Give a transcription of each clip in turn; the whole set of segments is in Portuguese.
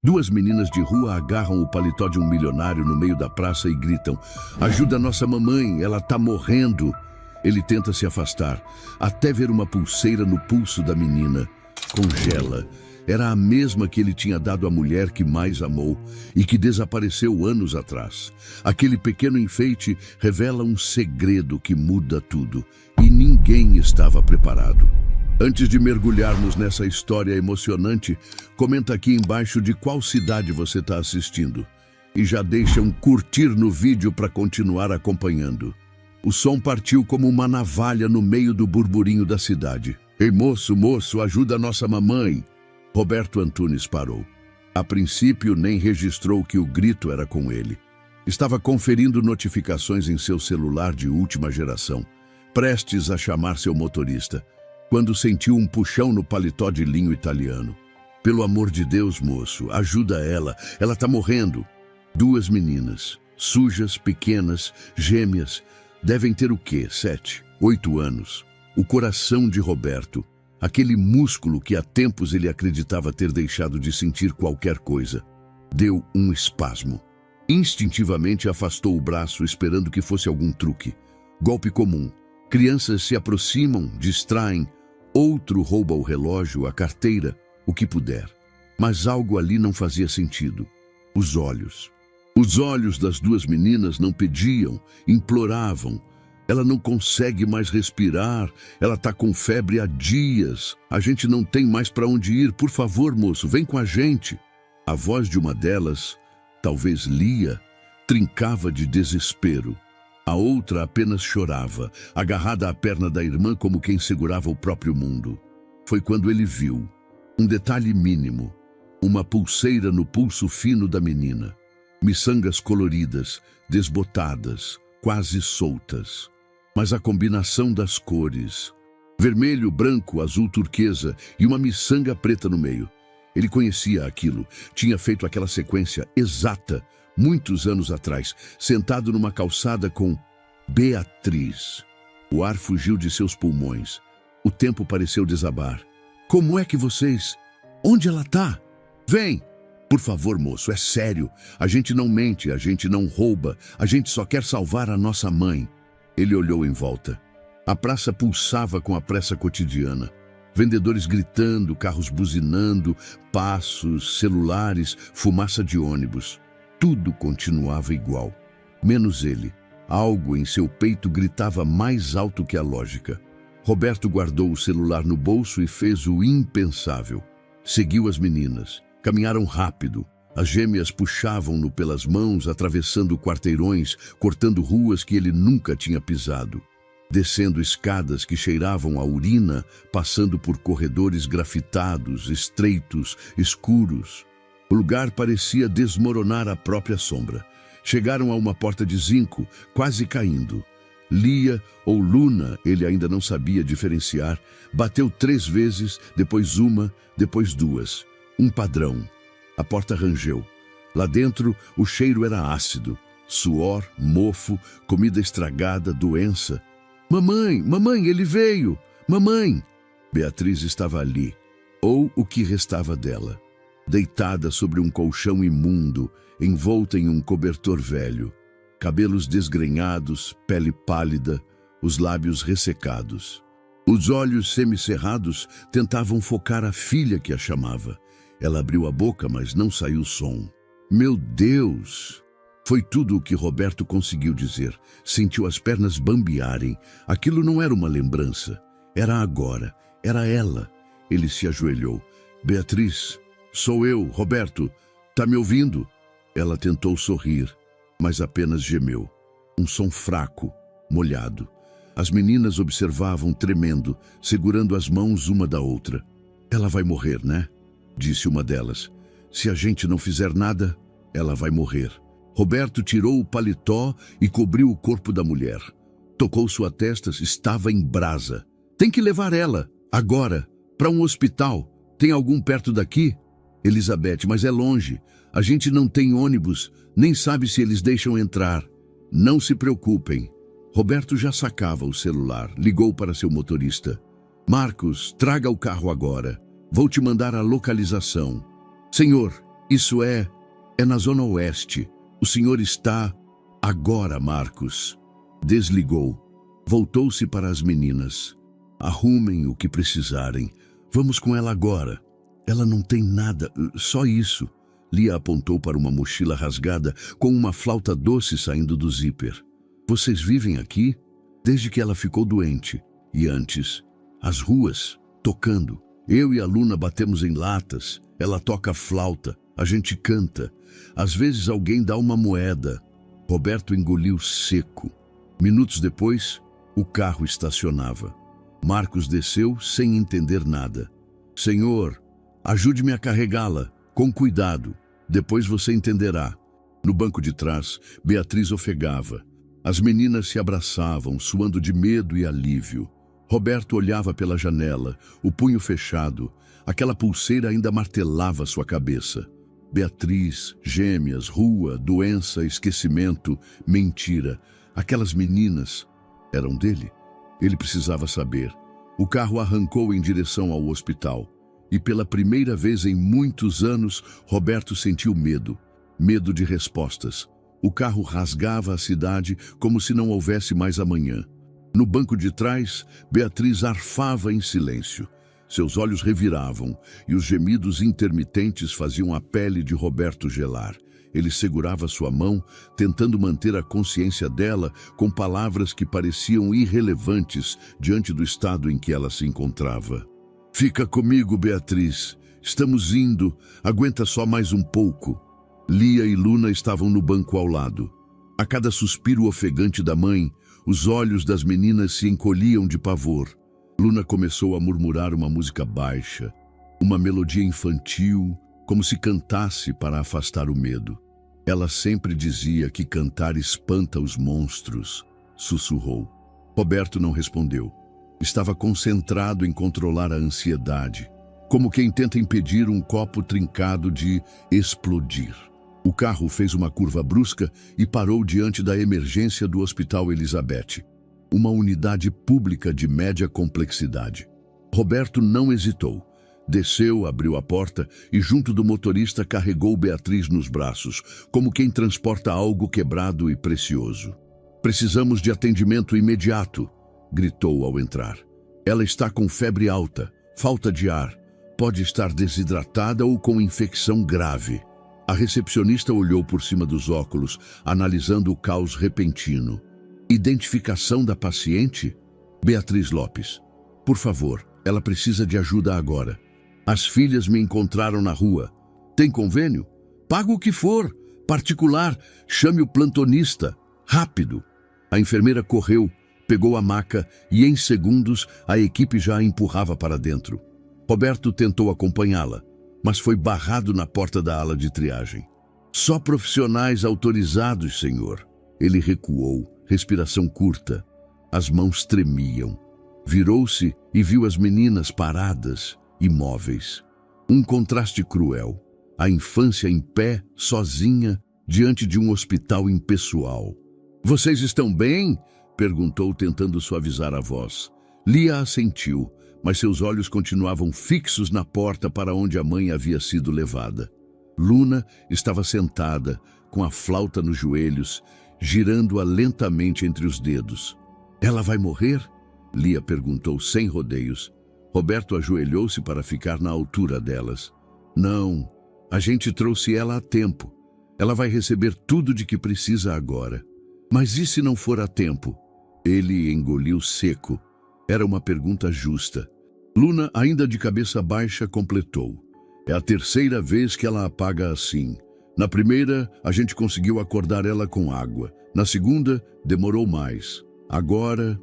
Duas meninas de rua agarram o paletó de um milionário no meio da praça e gritam: "Ajuda nossa mamãe, ela tá morrendo." Ele tenta se afastar, até ver uma pulseira no pulso da menina. Congela. Era a mesma que ele tinha dado à mulher que mais amou e que desapareceu anos atrás. Aquele pequeno enfeite revela um segredo que muda tudo, e ninguém estava preparado. Antes de mergulharmos nessa história emocionante, comenta aqui embaixo de qual cidade você está assistindo. E já deixa um curtir no vídeo para continuar acompanhando. O som partiu como uma navalha no meio do burburinho da cidade. "Ei, moço, moço, ajuda a nossa mamãe." Roberto Antunes parou. A princípio, nem registrou que o grito era com ele. Estava conferindo notificações em seu celular de última geração, prestes a chamar seu motorista, quando sentiu um puxão no paletó de linho italiano. "Pelo amor de Deus, moço, ajuda ela tá morrendo." Duas meninas, sujas, pequenas, gêmeas, devem ter o quê? 7, 8 anos. O coração de Roberto, aquele músculo que há tempos ele acreditava ter deixado de sentir qualquer coisa, deu um espasmo. Instintivamente afastou o braço, esperando que fosse algum truque. Golpe comum. Crianças se aproximam, distraem, outro rouba o relógio, a carteira, o que puder. Mas algo ali não fazia sentido. Os olhos. Os olhos das duas meninas não pediam, imploravam. "Ela não consegue mais respirar, ela tá com febre há dias. A gente não tem mais para onde ir, por favor, moço, vem com a gente." A voz de uma delas, talvez Lia, trincava de desespero. A outra apenas chorava, agarrada à perna da irmã como quem segurava o próprio mundo. Foi quando ele viu um detalhe mínimo, uma pulseira no pulso fino da menina. Miçangas coloridas, desbotadas, quase soltas. Mas a combinação das cores, vermelho, branco, azul turquesa e uma miçanga preta no meio. Ele conhecia aquilo, tinha feito aquela sequência exata, muitos anos atrás, sentado numa calçada com Beatriz. O ar fugiu de seus pulmões. O tempo pareceu desabar. "Como é que vocês... Onde ela tá? Vem! Por favor, moço, é sério. A gente não mente, a gente não rouba, a gente só quer salvar a nossa mãe." Ele olhou em volta. A praça pulsava com a pressa cotidiana. Vendedores gritando, carros buzinando, passos, celulares, fumaça de ônibus. Tudo continuava igual, menos ele. Algo em seu peito gritava mais alto que a lógica. Roberto guardou o celular no bolso e fez o impensável. Seguiu as meninas. Caminharam rápido. As gêmeas puxavam-no pelas mãos, atravessando quarteirões, cortando ruas que ele nunca tinha pisado. Descendo escadas que cheiravam a urina, passando por corredores grafitados, estreitos, escuros. O lugar parecia desmoronar à própria sombra. Chegaram a uma porta de zinco, quase caindo. Lia ou Luna, ele ainda não sabia diferenciar, bateu 3 vezes, depois uma, depois 2. Um padrão. A porta rangeu. Lá dentro, o cheiro era ácido. Suor, mofo, comida estragada, doença. "Mamãe, mamãe, ele veio! Mamãe!" Beatriz estava ali, ou o que restava dela, deitada sobre um colchão imundo, envolta em um cobertor velho. Cabelos desgrenhados, pele pálida, os lábios ressecados. Os olhos semicerrados tentavam focar a filha que a chamava. Ela abriu a boca, mas não saiu som. "Meu Deus!" Foi tudo o que Roberto conseguiu dizer. Sentiu as pernas bambearem. Aquilo não era uma lembrança. Era agora. Era ela. Ele se ajoelhou. "Beatriz, sou eu, Roberto. Tá me ouvindo?" Ela tentou sorrir, mas apenas gemeu. Um som fraco, molhado. As meninas observavam tremendo, segurando as mãos uma da outra. "Ela vai morrer, né?" disse uma delas. "Se a gente não fizer nada, ela vai morrer." Roberto tirou o paletó e cobriu o corpo da mulher. Tocou sua testa, estava em brasa. "Tem que levar ela, agora, para um hospital. Tem algum perto daqui?" "Elizabeth, mas é longe. A gente não tem ônibus, nem sabe se eles deixam entrar." "Não se preocupem." Roberto já sacava o celular, ligou para seu motorista. "Marcos, traga o carro agora. Vou te mandar a localização." "Senhor, Isso é na Zona Oeste. O senhor está... Agora, Marcos. Desligou. Voltou-se para as meninas. Arrumem o que precisarem. Vamos com ela agora. Ela não tem nada, só isso. Lia apontou para uma mochila rasgada com uma flauta doce saindo do zíper. Vocês vivem aqui? Desde que ela ficou doente. E antes, as ruas, tocando. Eu e a Luna batemos em latas. Ela toca flauta, a gente canta. Às vezes alguém dá uma moeda. Roberto engoliu seco. Minutos depois, o carro estacionava. Marcos desceu sem entender nada. Senhor, ajude-me a carregá-la, com cuidado. Depois você entenderá. No banco de trás, Beatriz ofegava. As meninas se abraçavam, suando de medo e alívio. Roberto olhava pela janela, o punho fechado. Aquela pulseira ainda martelava sua cabeça. Beatriz, gêmeas, rua, doença, esquecimento, mentira. Aquelas meninas eram dele. Ele precisava saber. O carro arrancou em direção ao hospital. E pela primeira vez em muitos anos, Roberto sentiu medo. Medo de respostas. O carro rasgava a cidade como se não houvesse mais amanhã. No banco de trás, Beatriz arfava em silêncio. Seus olhos reviravam e os gemidos intermitentes faziam a pele de Roberto gelar. Ele segurava sua mão, tentando manter a consciência dela com palavras que pareciam irrelevantes diante do estado em que ela se encontrava. Fica comigo, Beatriz. Estamos indo. Aguenta só mais um pouco. Lia e Luna estavam no banco ao lado. A cada suspiro ofegante da mãe, os olhos das meninas se encolhiam de pavor. Luna começou a murmurar uma música baixa, uma melodia infantil, como se cantasse para afastar o medo. Ela sempre dizia que cantar espanta os monstros, sussurrou. Roberto não respondeu. Estava concentrado em controlar a ansiedade, como quem tenta impedir um copo trincado de explodir. O carro fez uma curva brusca e parou diante da emergência do Hospital Elizabeth, uma unidade pública de média complexidade. Roberto não hesitou. Desceu, abriu a porta e, junto do motorista, carregou Beatriz nos braços, como quem transporta algo quebrado e precioso. Precisamos de atendimento imediato, gritou ao entrar. Ela está com febre alta, falta de ar, pode estar desidratada ou com infecção grave. A recepcionista olhou por cima dos óculos, analisando o caos repentino. Identificação da paciente? Beatriz Lopes. Por favor, ela precisa de ajuda agora. As filhas me encontraram na rua. Tem convênio? Paga o que for. Particular, chame o plantonista. Rápido. A enfermeira correu, pegou a maca e em segundos a equipe já a empurrava para dentro. Roberto tentou acompanhá-la, mas foi barrado na porta da ala de triagem. Só profissionais autorizados, senhor. Ele recuou, respiração curta. As mãos tremiam. Virou-se e viu as meninas paradas, imóveis. Um contraste cruel. A infância em pé, sozinha, diante de um hospital impessoal. Vocês estão bem? Perguntou, tentando suavizar a voz. Lia assentiu, mas seus olhos continuavam fixos na porta para onde a mãe havia sido levada. Luna estava sentada, com a flauta nos joelhos, girando-a lentamente entre os dedos. Ela vai morrer? Lia perguntou sem rodeios. Roberto ajoelhou-se para ficar na altura delas. Não, a gente trouxe ela a tempo. Ela vai receber tudo de que precisa agora. Mas e se não for a tempo? Ele engoliu seco. Era uma pergunta justa. Luna, ainda de cabeça baixa, completou. É a terceira vez que ela apaga assim. Na primeira, a gente conseguiu acordar ela com água. Na segunda, demorou mais. Agora,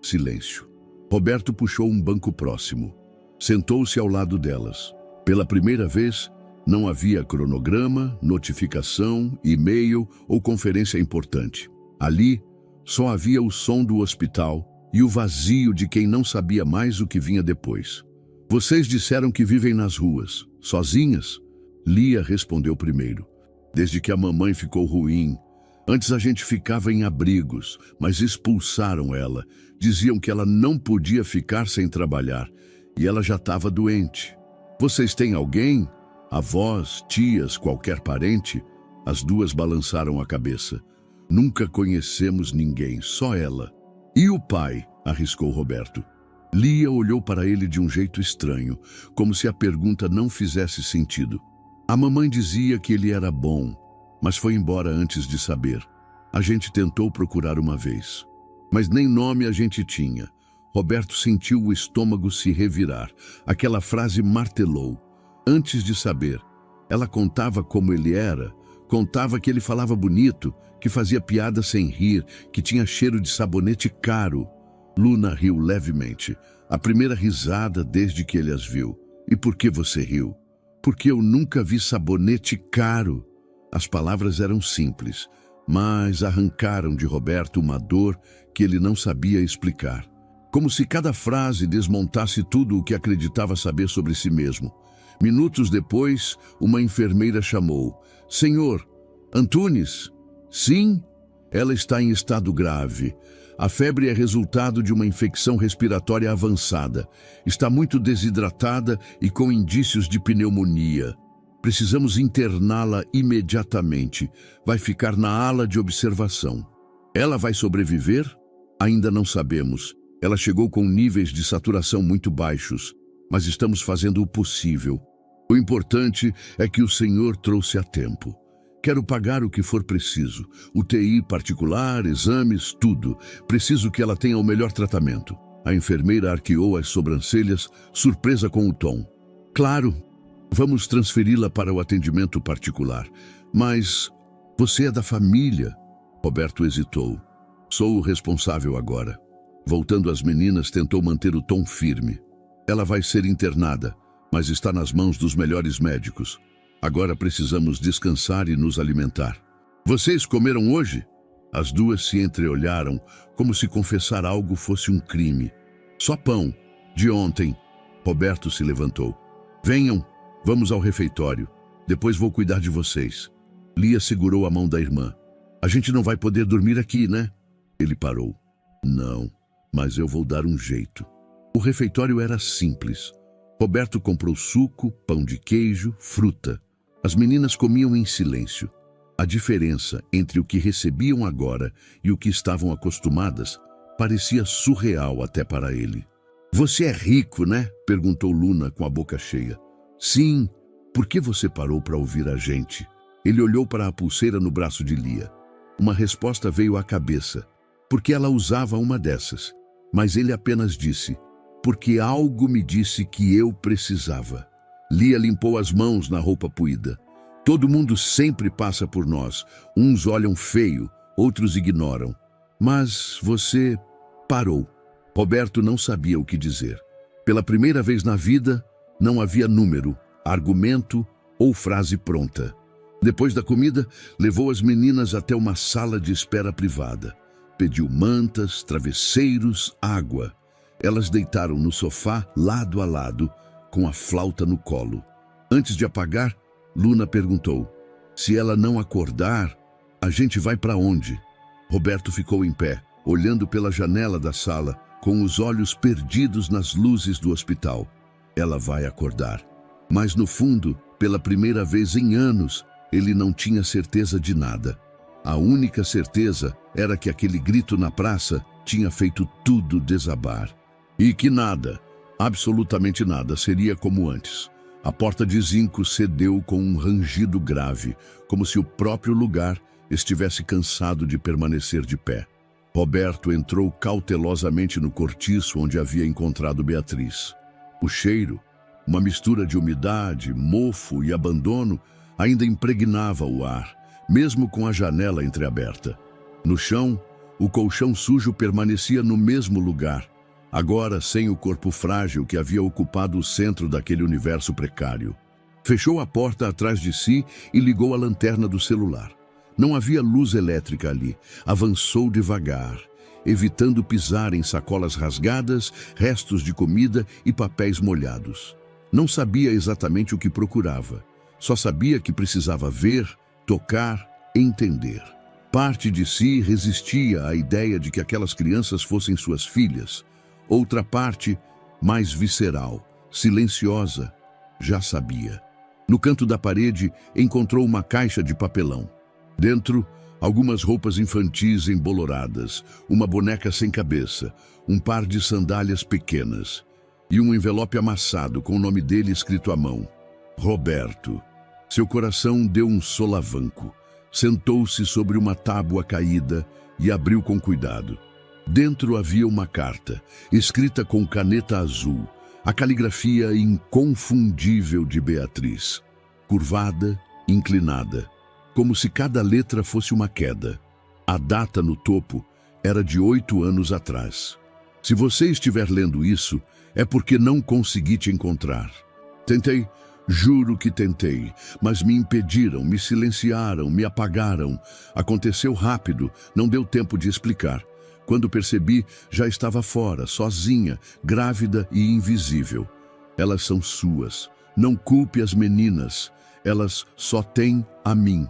silêncio. Roberto puxou um banco próximo. Sentou-se ao lado delas. Pela primeira vez, não havia cronograma, notificação, e-mail ou conferência importante. Ali, só havia o som do hospital e o vazio de quem não sabia mais o que vinha depois. Vocês disseram que vivem nas ruas, sozinhas? Lia respondeu primeiro. Desde que a mamãe ficou ruim. Antes a gente ficava em abrigos, mas expulsaram ela. Diziam que ela não podia ficar sem trabalhar. E ela já estava doente. Vocês têm alguém? Avós, tias, qualquer parente? As duas balançaram a cabeça. Nunca conhecemos ninguém, só ela. E o pai? Arriscou Roberto. Lia olhou para ele de um jeito estranho, como se a pergunta não fizesse sentido. A mamãe dizia que ele era bom, mas foi embora antes de saber. A gente tentou procurar uma vez, mas nem nome a gente tinha. Roberto sentiu o estômago se revirar. Aquela frase martelou. Antes de saber, ela contava como ele era, contava que ele falava bonito, que fazia piada sem rir, que tinha cheiro de sabonete caro. Luna riu levemente, a primeira risada desde que ele as viu. E por que você riu? Porque eu nunca vi sabonete caro. As palavras eram simples, mas arrancaram de Roberto uma dor que ele não sabia explicar. Como se cada frase desmontasse tudo o que acreditava saber sobre si mesmo. Minutos depois, uma enfermeira chamou. Senhor, Antunes? Sim, ela está em estado grave. A febre é resultado de uma infecção respiratória avançada. Está muito desidratada e com indícios de pneumonia. Precisamos interná-la imediatamente. Vai ficar na ala de observação. Ela vai sobreviver? Ainda não sabemos. Ela chegou com níveis de saturação muito baixos, mas estamos fazendo o possível. O importante é que o Senhor trouxe a tempo. Quero pagar o que for preciso. UTI particular, exames, tudo. Preciso que ela tenha o melhor tratamento. A enfermeira arqueou as sobrancelhas, surpresa com o tom. Claro, vamos transferi-la para o atendimento particular. Mas você é da família. Roberto hesitou. Sou o responsável agora. Voltando às meninas, tentou manter o tom firme. Ela vai ser internada, mas está nas mãos dos melhores médicos. Agora precisamos descansar e nos alimentar. Vocês comeram hoje? As duas se entreolharam, como se confessar algo fosse um crime. Só pão, de ontem. Roberto se levantou. Venham, vamos ao refeitório. Depois vou cuidar de vocês. Lia segurou a mão da irmã. A gente não vai poder dormir aqui, né? Ele parou. Não, mas eu vou dar um jeito. O refeitório era simples. Roberto comprou suco, pão de queijo, fruta. As meninas comiam em silêncio. A diferença entre o que recebiam agora e o que estavam acostumadas parecia surreal até para ele. Você é rico, né? Perguntou Luna com a boca cheia. Sim. Por que você parou para ouvir a gente? Ele olhou para a pulseira no braço de Lia. Uma resposta veio à cabeça. Porque ela usava uma dessas. Mas ele apenas disse, porque algo me disse que eu precisava. Lia limpou as mãos na roupa puída. Todo mundo sempre passa por nós. Uns olham feio, outros ignoram. Mas você parou. Roberto não sabia o que dizer. Pela primeira vez na vida, não havia número, argumento ou frase pronta. Depois da comida, levou as meninas até uma sala de espera privada. Pediu mantas, travesseiros, água. Elas deitaram no sofá, lado a lado, com a flauta no colo. Antes de apagar, Luna perguntou, se ela não acordar, a gente vai para onde? Roberto ficou em pé, olhando pela janela da sala, com os olhos perdidos nas luzes do hospital. Ela vai acordar. Mas no fundo, pela primeira vez em anos, ele não tinha certeza de nada. A única certeza era que aquele grito na praça tinha feito tudo desabar. E que nada, absolutamente nada, seria como antes. A porta de zinco cedeu com um rangido grave, como se o próprio lugar estivesse cansado de permanecer de pé. Roberto entrou cautelosamente no cortiço onde havia encontrado Beatriz. O cheiro, uma mistura de umidade, mofo e abandono, ainda impregnava o ar, mesmo com a janela entreaberta. No chão, o colchão sujo permanecia no mesmo lugar, agora sem o corpo frágil que havia ocupado o centro daquele universo precário. Fechou a porta atrás de si e ligou a lanterna do celular. Não havia luz elétrica ali. Avançou devagar, evitando pisar em sacolas rasgadas, restos de comida e papéis molhados. Não sabia exatamente o que procurava. Só sabia que precisava ver, tocar, entender. Parte de si resistia à ideia de que aquelas crianças fossem suas filhas. Outra parte, mais visceral, silenciosa, já sabia. No canto da parede, encontrou uma caixa de papelão. Dentro, algumas roupas infantis emboloradas, uma boneca sem cabeça, um par de sandálias pequenas e um envelope amassado com o nome dele escrito à mão. Roberto. Seu coração deu um solavanco. Sentou-se sobre uma tábua caída e abriu com cuidado. Dentro havia uma carta, escrita com caneta azul, a caligrafia inconfundível de Beatriz. Curvada, inclinada, como se cada letra fosse uma queda. A data no topo era de 8 anos atrás. Se você estiver lendo isso, é porque não consegui te encontrar. Tentei, juro que tentei, mas me impediram, me silenciaram, me apagaram. Aconteceu rápido, não deu tempo de explicar. Quando percebi, já estava fora, sozinha, grávida e invisível. Elas são suas. Não culpe as meninas. Elas só têm a mim.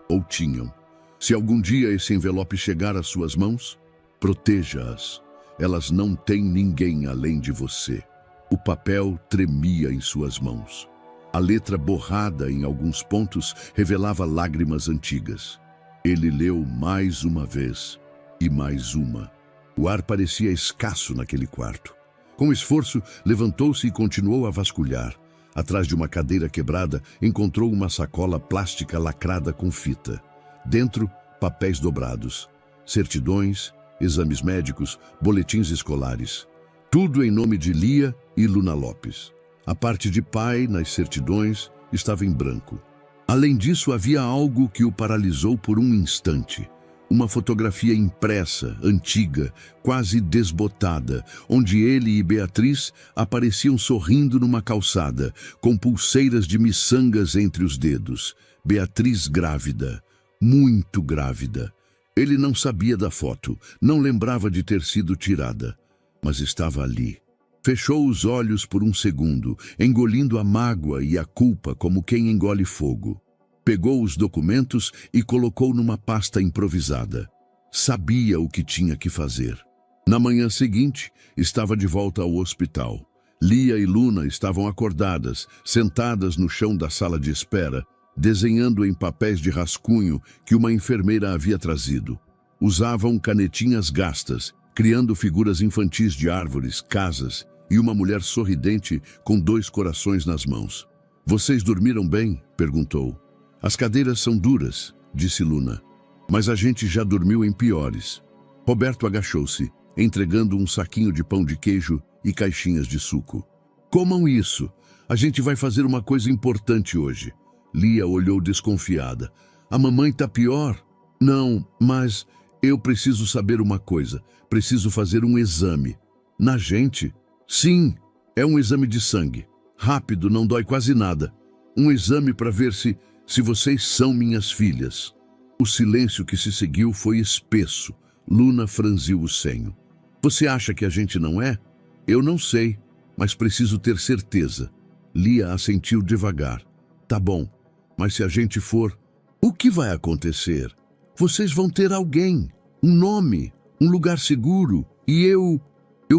Ou tinham. Se algum dia esse envelope chegar às suas mãos, proteja-as. Elas não têm ninguém além de você. O papel tremia em suas mãos. A letra borrada em alguns pontos revelava lágrimas antigas. Ele leu mais uma vez e mais uma. O ar parecia escasso naquele quarto. Com esforço, levantou-se e continuou a vasculhar. Atrás de uma cadeira quebrada, encontrou uma sacola plástica lacrada com fita. Dentro, papéis dobrados, certidões, exames médicos, boletins escolares. Tudo em nome de Lia e Luna Lopes. A parte de pai, nas certidões, estava em branco. Além disso, havia algo que o paralisou por um instante. Uma fotografia impressa, antiga, quase desbotada, onde ele e Beatriz apareciam sorrindo numa calçada, com pulseiras de miçangas entre os dedos. Beatriz grávida, muito grávida. Ele não sabia da foto, não lembrava de ter sido tirada, mas estava ali. Fechou os olhos por um segundo, engolindo a mágoa e a culpa como quem engole fogo. Pegou os documentos e colocou numa pasta improvisada. Sabia o que tinha que fazer. Na manhã seguinte, estava de volta ao hospital. Lia e Luna estavam acordadas, sentadas no chão da sala de espera, desenhando em papéis de rascunho que uma enfermeira havia trazido. Usavam canetinhas gastas, criando figuras infantis de árvores, casas e uma mulher sorridente com 2 corações nas mãos. "Vocês dormiram bem?" perguntou. "As cadeiras são duras", disse Luna, "mas a gente já dormiu em piores." Roberto agachou-se, entregando um saquinho de pão de queijo e caixinhas de suco. "Comam isso. A gente vai fazer uma coisa importante hoje." Lia olhou desconfiada. "A mamãe tá pior?" "Não, mas eu preciso saber uma coisa. Preciso fazer um exame." "Na gente?" "Sim, é um exame de sangue. Rápido, não dói quase nada. Um exame para ver se vocês são minhas filhas." O silêncio que se seguiu foi espesso. Luna franziu o senho. "Você acha que a gente não é?" "Eu não sei, mas preciso ter certeza." Lia assentiu devagar. "Tá bom, mas se a gente for, o que vai acontecer? Vocês vão ter alguém, um nome, um lugar seguro, e eu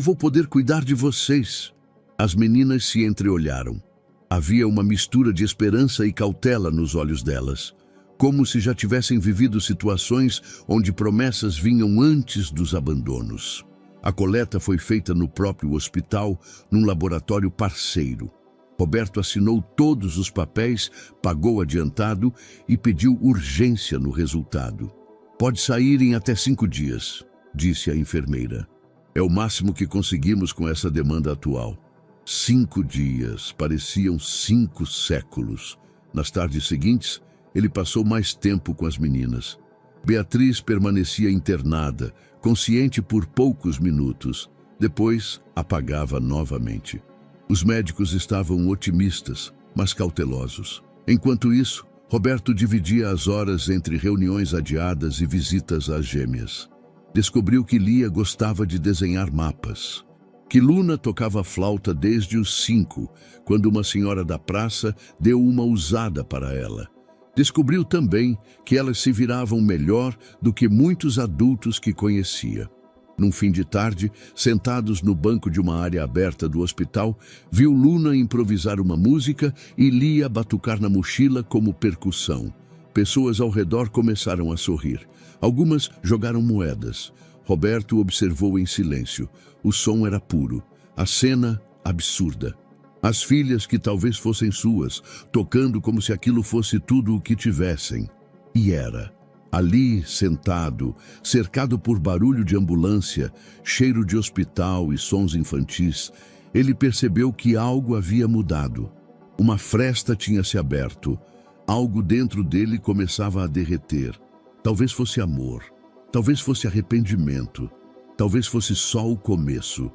vou poder cuidar de vocês." As meninas se entreolharam. Havia uma mistura de esperança e cautela nos olhos delas, como se já tivessem vivido situações onde promessas vinham antes dos abandonos. A coleta foi feita no próprio hospital, num laboratório parceiro. Roberto assinou todos os papéis, pagou adiantado e pediu urgência no resultado. "Pode sair em até 5 dias", disse a enfermeira. "É o máximo que conseguimos com essa demanda atual." 5 dias, pareciam 5 séculos. Nas tardes seguintes, ele passou mais tempo com as meninas. Beatriz permanecia internada, consciente por poucos minutos. Depois, apagava novamente. Os médicos estavam otimistas, mas cautelosos. Enquanto isso, Roberto dividia as horas entre reuniões adiadas e visitas às gêmeas. Descobriu que Lia gostava de desenhar mapas, que Luna tocava flauta desde os 5, quando uma senhora da praça deu uma usada para ela. Descobriu também que elas se viravam melhor do que muitos adultos que conhecia. Num fim de tarde, sentados no banco de uma área aberta do hospital, viu Luna improvisar uma música e Lia batucar na mochila como percussão. Pessoas ao redor começaram a sorrir. Algumas jogaram moedas. Roberto observou em silêncio. O som era puro. A cena, absurda. As filhas, que talvez fossem suas, tocando como se aquilo fosse tudo o que tivessem. E era. Ali, sentado, cercado por barulho de ambulância, cheiro de hospital e sons infantis, ele percebeu que algo havia mudado. Uma fresta tinha se aberto. Algo dentro dele começava a derreter. Talvez fosse amor. Talvez fosse arrependimento. Talvez fosse só o começo.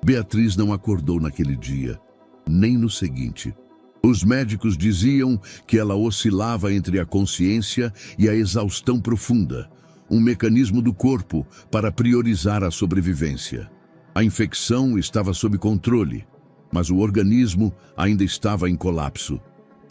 Beatriz não acordou naquele dia, nem no seguinte. Os médicos diziam que ela oscilava entre a consciência e a exaustão profunda, um mecanismo do corpo para priorizar a sobrevivência. A infecção estava sob controle, mas o organismo ainda estava em colapso.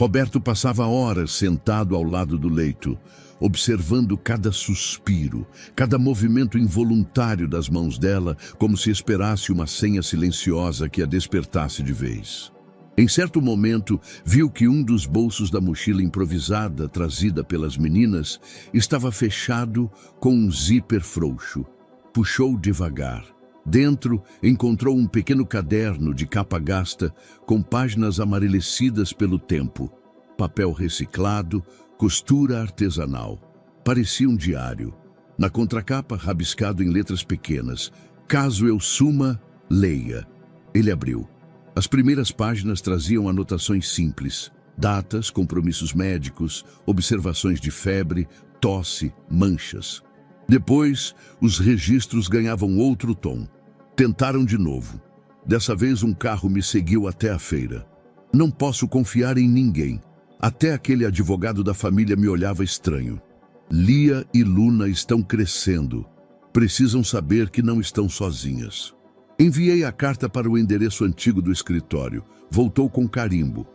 Roberto passava horas sentado ao lado do leito, observando cada suspiro, cada movimento involuntário das mãos dela, como se esperasse uma senha silenciosa que a despertasse de vez. Em certo momento, viu que um dos bolsos da mochila improvisada trazida pelas meninas estava fechado com um zíper frouxo. Puxou devagar. Dentro, encontrou um pequeno caderno de capa gasta com páginas amarelecidas pelo tempo. Papel reciclado, costura artesanal. Parecia um diário. Na contracapa, rabiscado em letras pequenas: "Caso eu suma, leia." Ele abriu. As primeiras páginas traziam anotações simples: datas, compromissos médicos, observações de febre, tosse, manchas. Depois, os registros ganhavam outro tom. Tentaram de novo. Dessa vez um carro me seguiu até a feira. Não posso confiar em ninguém. Até aquele advogado da família me olhava estranho. Lia e Luna estão crescendo. Precisam saber que não estão sozinhas. Enviei a carta para o endereço antigo do escritório. Voltou com carimbo.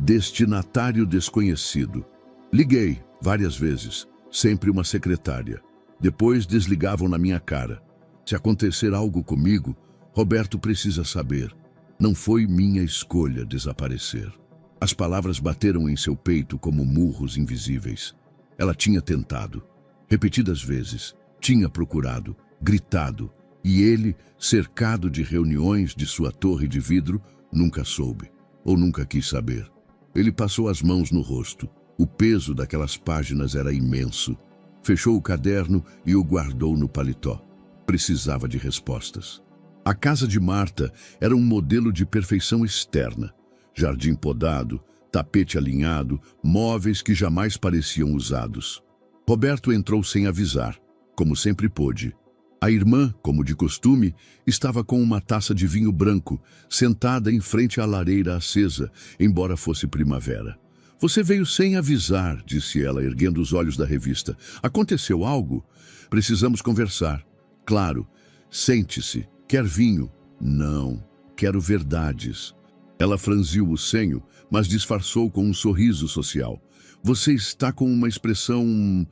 Destinatário desconhecido. Liguei várias vezes. Sempre uma secretária. Depois desligavam na minha cara. Se acontecer algo comigo, Roberto precisa saber. Não foi minha escolha desaparecer. As palavras bateram em seu peito como murros invisíveis. Ela tinha tentado. Repetidas vezes. Tinha procurado, gritado. E ele, cercado de reuniões de sua torre de vidro, nunca soube. Ou nunca quis saber. Ele passou as mãos no rosto. O peso daquelas páginas era imenso. Fechou o caderno e o guardou no paletó. Precisava de respostas. A casa de Marta era um modelo de perfeição externa. Jardim podado, tapete alinhado, móveis que jamais pareciam usados. Roberto entrou sem avisar, como sempre pôde. A irmã, como de costume, estava com uma taça de vinho branco, sentada em frente à lareira acesa, embora fosse primavera. "Você veio sem avisar", disse ela, erguendo os olhos da revista. "Aconteceu algo? Precisamos conversar." "Claro. Sente-se. Quer vinho?" "Não. Quero verdades." Ela franziu o senho, mas disfarçou com um sorriso social. "Você está com uma expressão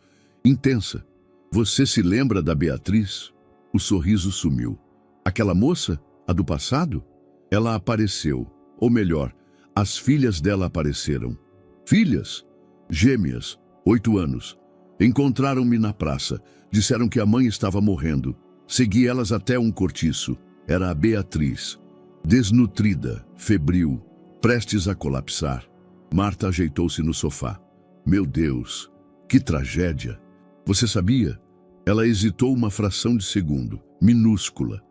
intensa. Você se lembra da Beatriz?" O sorriso sumiu. "Aquela moça? A do passado?" Ela apareceu. Ou melhor, as filhas dela apareceram. Filhas? Gêmeas, 8 anos. Encontraram-me na praça. Disseram que a mãe estava morrendo. Segui elas até um cortiço. Era a Beatriz. Desnutrida, febril, prestes a colapsar. Marta ajeitou-se no sofá. "Meu Deus, que tragédia! Você sabia?" Ela hesitou uma fração de segundo, minúscula.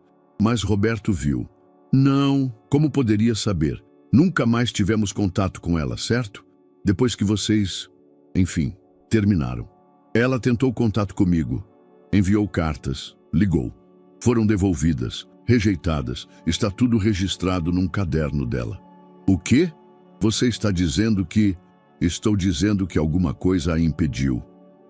Mas Roberto viu. "Não, como poderia saber? Nunca mais tivemos contato com ela, certo? Depois que vocês, enfim, terminaram. Ela tentou contato comigo. Enviou cartas, ligou. Foram devolvidas, rejeitadas. Está tudo registrado num caderno dela." "O quê? Você está dizendo que..." "Estou dizendo que alguma coisa a impediu.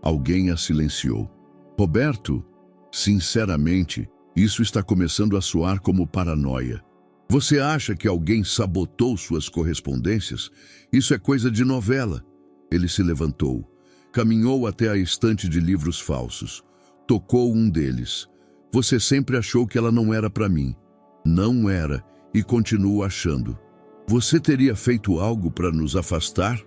Alguém a silenciou." "Roberto, sinceramente, isso está começando a soar como paranoia. Você acha que alguém sabotou suas correspondências? Isso é coisa de novela." Ele se levantou, caminhou até a estante de livros falsos, tocou um deles. Você sempre achou que ela não era para mim. Não era, e continuo achando. Você teria feito algo para nos afastar?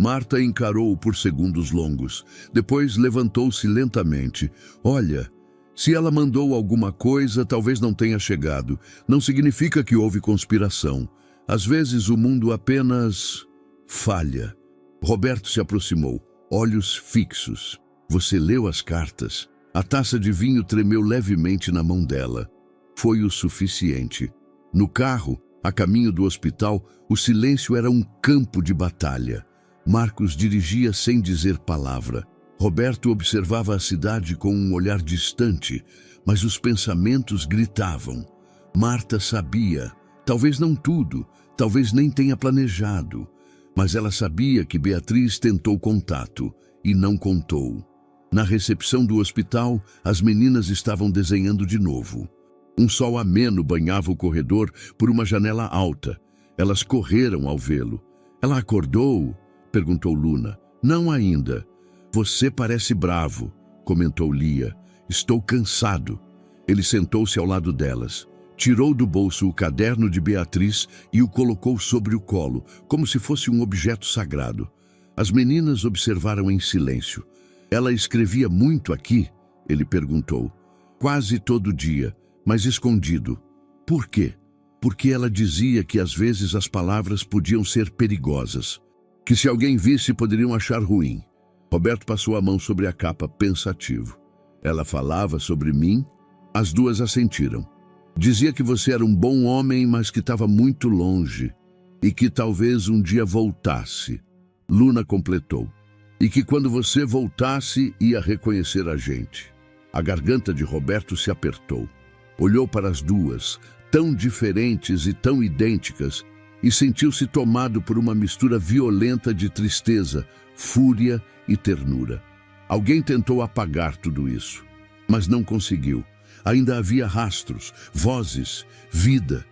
Marta encarou-o por segundos longos. Depois levantou-se lentamente. Olha, se ela mandou alguma coisa, talvez não tenha chegado. Não significa que houve conspiração. Às vezes o mundo apenas falha. Roberto se aproximou, olhos fixos. Você leu as cartas? A taça de vinho tremeu levemente na mão dela. Foi o suficiente. No carro, a caminho do hospital, o silêncio era um campo de batalha. Marcos dirigia sem dizer palavra. Roberto observava a cidade com um olhar distante, mas os pensamentos gritavam. Marta sabia, talvez não tudo, talvez nem tenha planejado, mas ela sabia que Beatriz tentou contato e não contou. Na recepção do hospital, as meninas estavam desenhando de novo. Um sol ameno banhava o corredor por uma janela alta. Elas correram ao vê-lo. Ela acordou? Perguntou Luna. Não ainda. Você parece bravo, comentou Lia. Estou cansado. Ele sentou-se ao lado delas. Tirou do bolso o caderno de Beatriz e o colocou sobre o colo, como se fosse um objeto sagrado. As meninas observaram em silêncio. Ela escrevia muito aqui? Ele perguntou. Quase todo dia, mas escondido. Por quê? Porque ela dizia que às vezes as palavras podiam ser perigosas, que se alguém visse poderiam achar ruim. Roberto passou a mão sobre a capa, pensativo. Ela falava sobre mim? As duas assentiram. Dizia que você era um bom homem, mas que estava muito longe, e que talvez um dia voltasse. Luna completou. E que quando você voltasse, ia reconhecer a gente. A garganta de Roberto se apertou. Olhou para as duas, tão diferentes e tão idênticas, e sentiu-se tomado por uma mistura violenta de tristeza, fúria e ternura. Alguém tentou apagar tudo isso, mas não conseguiu. Ainda havia rastros, vozes, vida,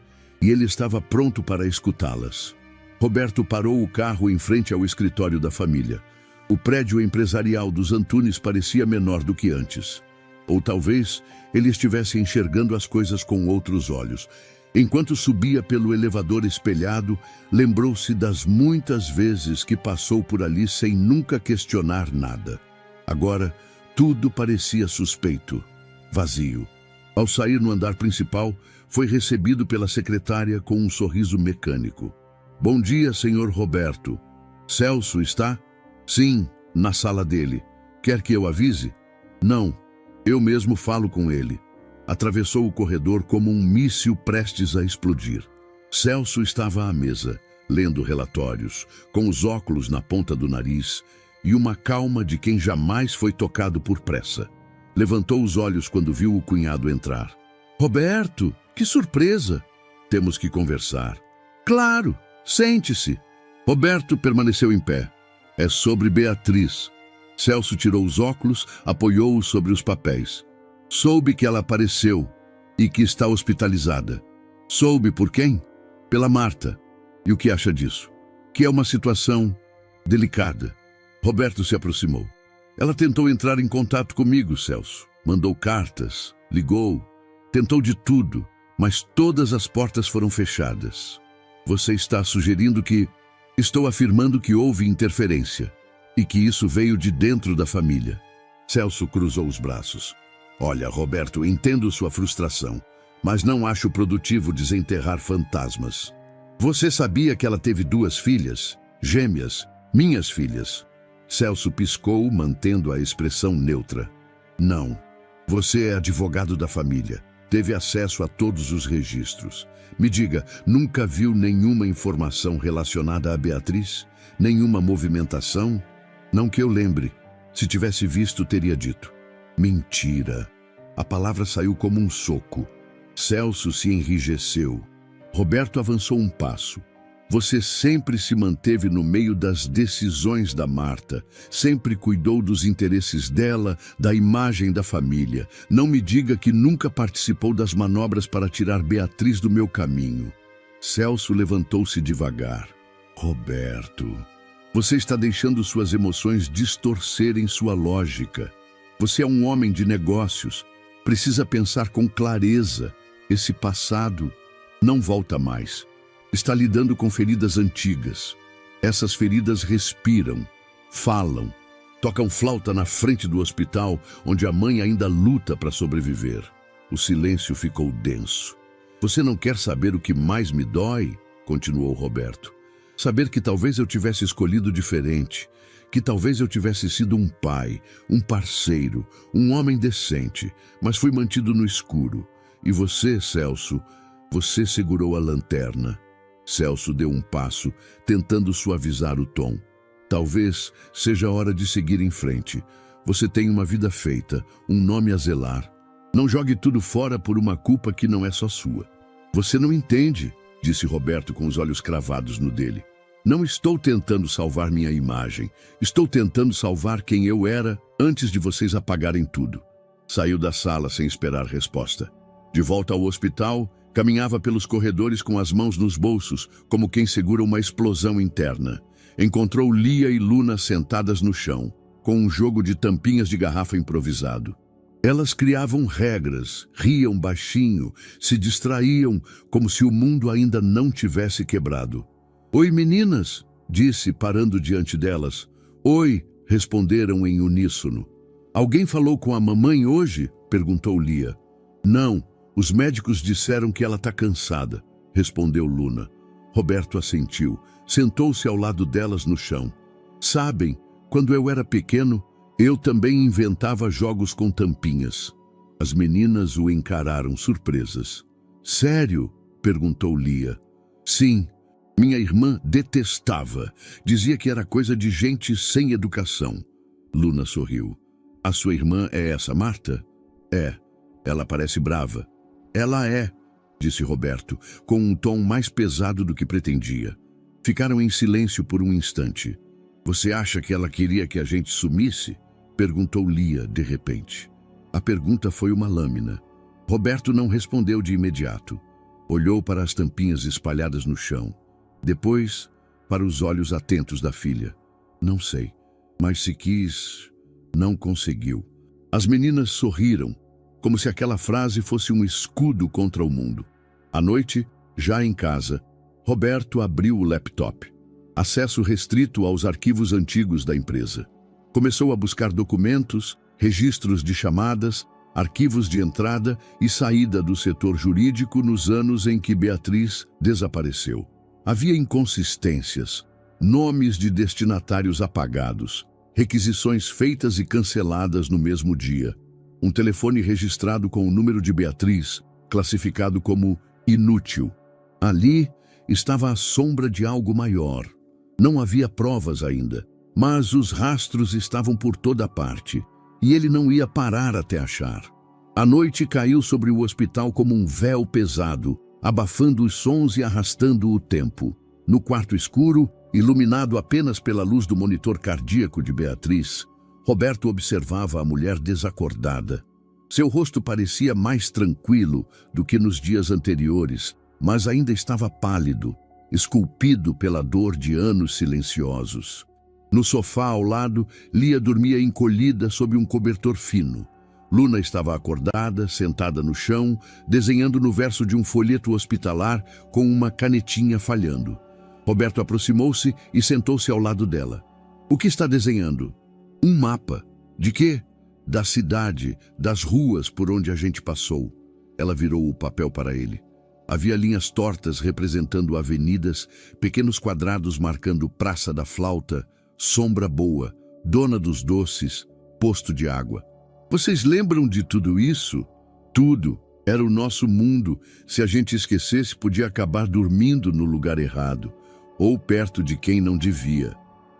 e ele estava pronto para escutá-las. Roberto parou o carro em frente ao escritório da família. O prédio empresarial dos Antunes parecia menor do que antes. Ou talvez ele estivesse enxergando as coisas com outros olhos. Enquanto subia pelo elevador espelhado, lembrou-se das muitas vezes que passou por ali sem nunca questionar nada. Agora, tudo parecia suspeito, vazio. Ao sair no andar principal, foi recebido pela secretária com um sorriso mecânico. Bom dia, senhor Roberto. Celso está? Sim, na sala dele. Quer que eu avise? Não, eu mesmo falo com ele. Atravessou o corredor como um míssil prestes a explodir. Celso estava à mesa, lendo relatórios, com os óculos na ponta do nariz e uma calma de quem jamais foi tocado por pressa. Levantou os olhos quando viu o cunhado entrar. Roberto, que surpresa! Temos que conversar. Claro, sente-se. Roberto permaneceu em pé. É sobre Beatriz. Celso tirou os óculos, apoiou-os sobre os papéis. Soube que ela apareceu e que está hospitalizada. Soube por quem? Pela Marta. E o que acha disso? Que é uma situação delicada. Roberto se aproximou. Ela tentou entrar em contato comigo, Celso. Mandou cartas, ligou, tentou de tudo, mas todas as portas foram fechadas. Você está sugerindo que... Estou afirmando que houve interferência e que isso veio de dentro da família. Celso cruzou os braços. Olha, Roberto, entendo sua frustração, mas não acho produtivo desenterrar fantasmas. Você sabia que ela teve 2 filhas, gêmeas, minhas filhas? Celso piscou, mantendo a expressão neutra. Não. Você é advogado da família. Teve acesso a todos os registros. Me diga, nunca viu nenhuma informação relacionada a Beatriz? Nenhuma movimentação? Não que eu lembre. Se tivesse visto, teria dito. Mentira. A palavra saiu como um soco. Celso se enrijeceu. Roberto avançou um passo. Você sempre se manteve no meio das decisões da Marta, sempre cuidou dos interesses dela, da imagem da família. Não me diga que nunca participou das manobras para tirar Beatriz do meu caminho. Celso levantou-se devagar. Roberto, você está deixando suas emoções distorcerem sua lógica. Você é um homem de negócios. Precisa pensar com clareza. Esse passado não volta mais. Está lidando com feridas antigas. Essas feridas respiram, falam, tocam flauta na frente do hospital, onde a mãe ainda luta para sobreviver. O silêncio ficou denso. Você não quer saber o que mais me dói? Continuou Roberto. Saber que talvez eu tivesse escolhido diferente, que talvez eu tivesse sido um pai, um parceiro, um homem decente, mas fui mantido no escuro. E você, Celso, você segurou a lanterna. Celso deu um passo, tentando suavizar o tom. Talvez seja hora de seguir em frente. Você tem uma vida feita, um nome a zelar. Não jogue tudo fora por uma culpa que não é só sua. Você não entende, disse Roberto com os olhos cravados no dele. Não estou tentando salvar minha imagem. Estou tentando salvar quem eu era antes de vocês apagarem tudo. Saiu da sala sem esperar resposta. De volta ao hospital, caminhava pelos corredores com as mãos nos bolsos, como quem segura uma explosão interna. Encontrou Lia e Luna sentadas no chão, com um jogo de tampinhas de garrafa improvisado. Elas criavam regras, riam baixinho, se distraíam, como se o mundo ainda não tivesse quebrado. "Oi, meninas", disse, parando diante delas. "Oi", responderam em uníssono. "Alguém falou com a mamãe hoje?", perguntou Lia. "Não, os médicos disseram que ela está cansada", respondeu Luna. Roberto assentiu, sentou-se ao lado delas no chão. "Sabem, quando eu era pequeno, eu também inventava jogos com tampinhas." As meninas o encararam surpresas. "Sério?", perguntou Lia. "Sim. Minha irmã detestava. Dizia que era coisa de gente sem educação." Luna sorriu. "A sua irmã é essa Marta?" "É. Ela parece brava." "Ela é", disse Roberto, com um tom mais pesado do que pretendia. Ficaram em silêncio por um instante. "Você acha que ela queria que a gente sumisse?", perguntou Lia de repente. A pergunta foi uma lâmina. Roberto não respondeu de imediato. Olhou para as tampinhas espalhadas no chão. Depois, para os olhos atentos da filha. "Não sei, mas se quis, não conseguiu." As meninas sorriram, como se aquela frase fosse um escudo contra o mundo. À noite, já em casa, Roberto abriu o laptop. Acesso restrito aos arquivos antigos da empresa. Começou a buscar documentos, registros de chamadas, arquivos de entrada e saída do setor jurídico nos anos em que Beatriz desapareceu. Havia inconsistências, nomes de destinatários apagados, requisições feitas e canceladas no mesmo dia. Um telefone registrado com o número de Beatriz, classificado como inútil. Ali estava a sombra de algo maior. Não havia provas ainda, mas os rastros estavam por toda parte, e ele não ia parar até achar. A noite caiu sobre o hospital como um véu pesado, abafando os sons e arrastando o tempo. No quarto escuro, iluminado apenas pela luz do monitor cardíaco de Beatriz, Roberto observava a mulher desacordada. Seu rosto parecia mais tranquilo do que nos dias anteriores, mas ainda estava pálido, esculpido pela dor de anos silenciosos. No sofá ao lado, Lia dormia encolhida sob um cobertor fino. Luna estava acordada, sentada no chão, desenhando no verso de um folheto hospitalar com uma canetinha falhando. Roberto aproximou-se e sentou-se ao lado dela. "O que está desenhando?" "Um mapa." "De quê?" "Da cidade, das ruas por onde a gente passou." Ela virou o papel para ele. Havia linhas tortas representando avenidas, pequenos quadrados marcando Praça da Flauta, Sombra Boa, Dona dos Doces, Posto de Água. "Vocês lembram de tudo isso?" "Tudo. Era o nosso mundo. Se a gente esquecesse, podia acabar dormindo no lugar errado, ou perto de quem não devia."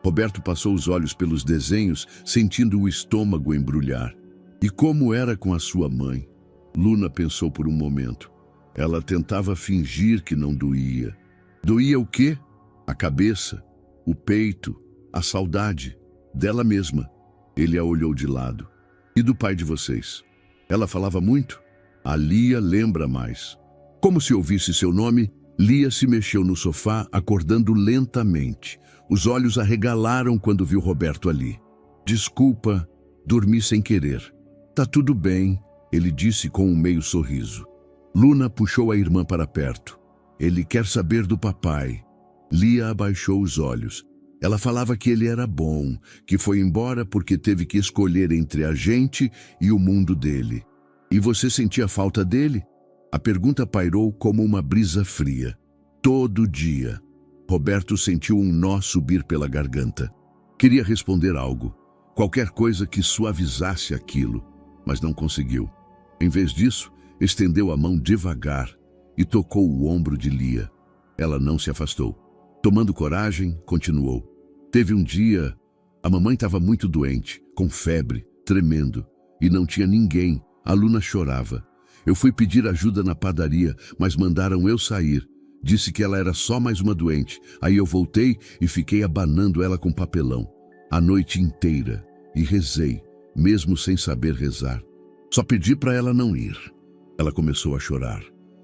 Roberto passou os olhos pelos desenhos, sentindo o estômago embrulhar. "E como era com a sua mãe?" Luna pensou por um momento. Ela tentava fingir que não doía. Doía o quê? A cabeça, o peito, a saudade dela mesma. Ele a olhou de lado. "E do pai de vocês? Ela falava muito?" "A Lia lembra mais." Como se ouvisse seu nome, Lia se mexeu no sofá, acordando lentamente. Os olhos arregalaram quando viu Roberto ali. "Desculpa, dormi sem querer." "Tá tudo bem." ele disse com um meio sorriso. Luna puxou a irmã para perto. Ele quer saber do papai. Lia abaixou os olhos. Ela falava que ele era bom, que foi embora porque teve que escolher entre a gente e o mundo dele. E você sentia falta dele? A pergunta pairou como uma brisa fria. Todo dia. Roberto sentiu um nó subir pela garganta. Queria responder algo, qualquer coisa que suavizasse aquilo, mas não conseguiu. Em vez disso, estendeu a mão devagar e tocou o ombro de Lia. Ela não se afastou. Tomando coragem, continuou. Teve um dia, a mamãe estava muito doente, com febre, tremendo, e não tinha ninguém. A Luna chorava. Eu fui pedir ajuda na padaria, mas mandaram eu sair. Disse que ela era só mais uma doente. Aí eu voltei e fiquei abanando ela com papelão. A noite inteira. E rezei, mesmo sem saber rezar. Só pedi para ela não ir. Ela começou a chorar.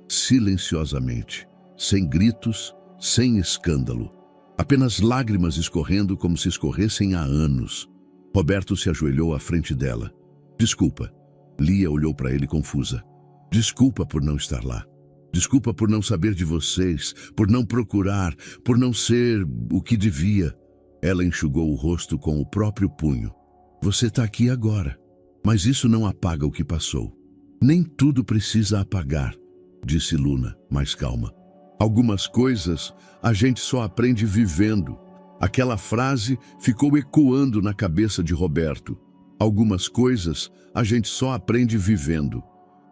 Silenciosamente. Sem gritos, sem escândalo. Apenas lágrimas escorrendo como se escorressem há anos. Roberto se ajoelhou à frente dela. Desculpa. Lia olhou para ele confusa. Desculpa por não estar lá. Desculpa por não saber de vocês, por não procurar, por não ser o que devia. Ela enxugou o rosto com o próprio punho. Você está aqui agora, mas isso não apaga o que passou. Nem tudo precisa apagar, disse Luna, mais calma. Algumas coisas a gente só aprende vivendo. Aquela frase ficou ecoando na cabeça de Roberto. Algumas coisas a gente só aprende vivendo.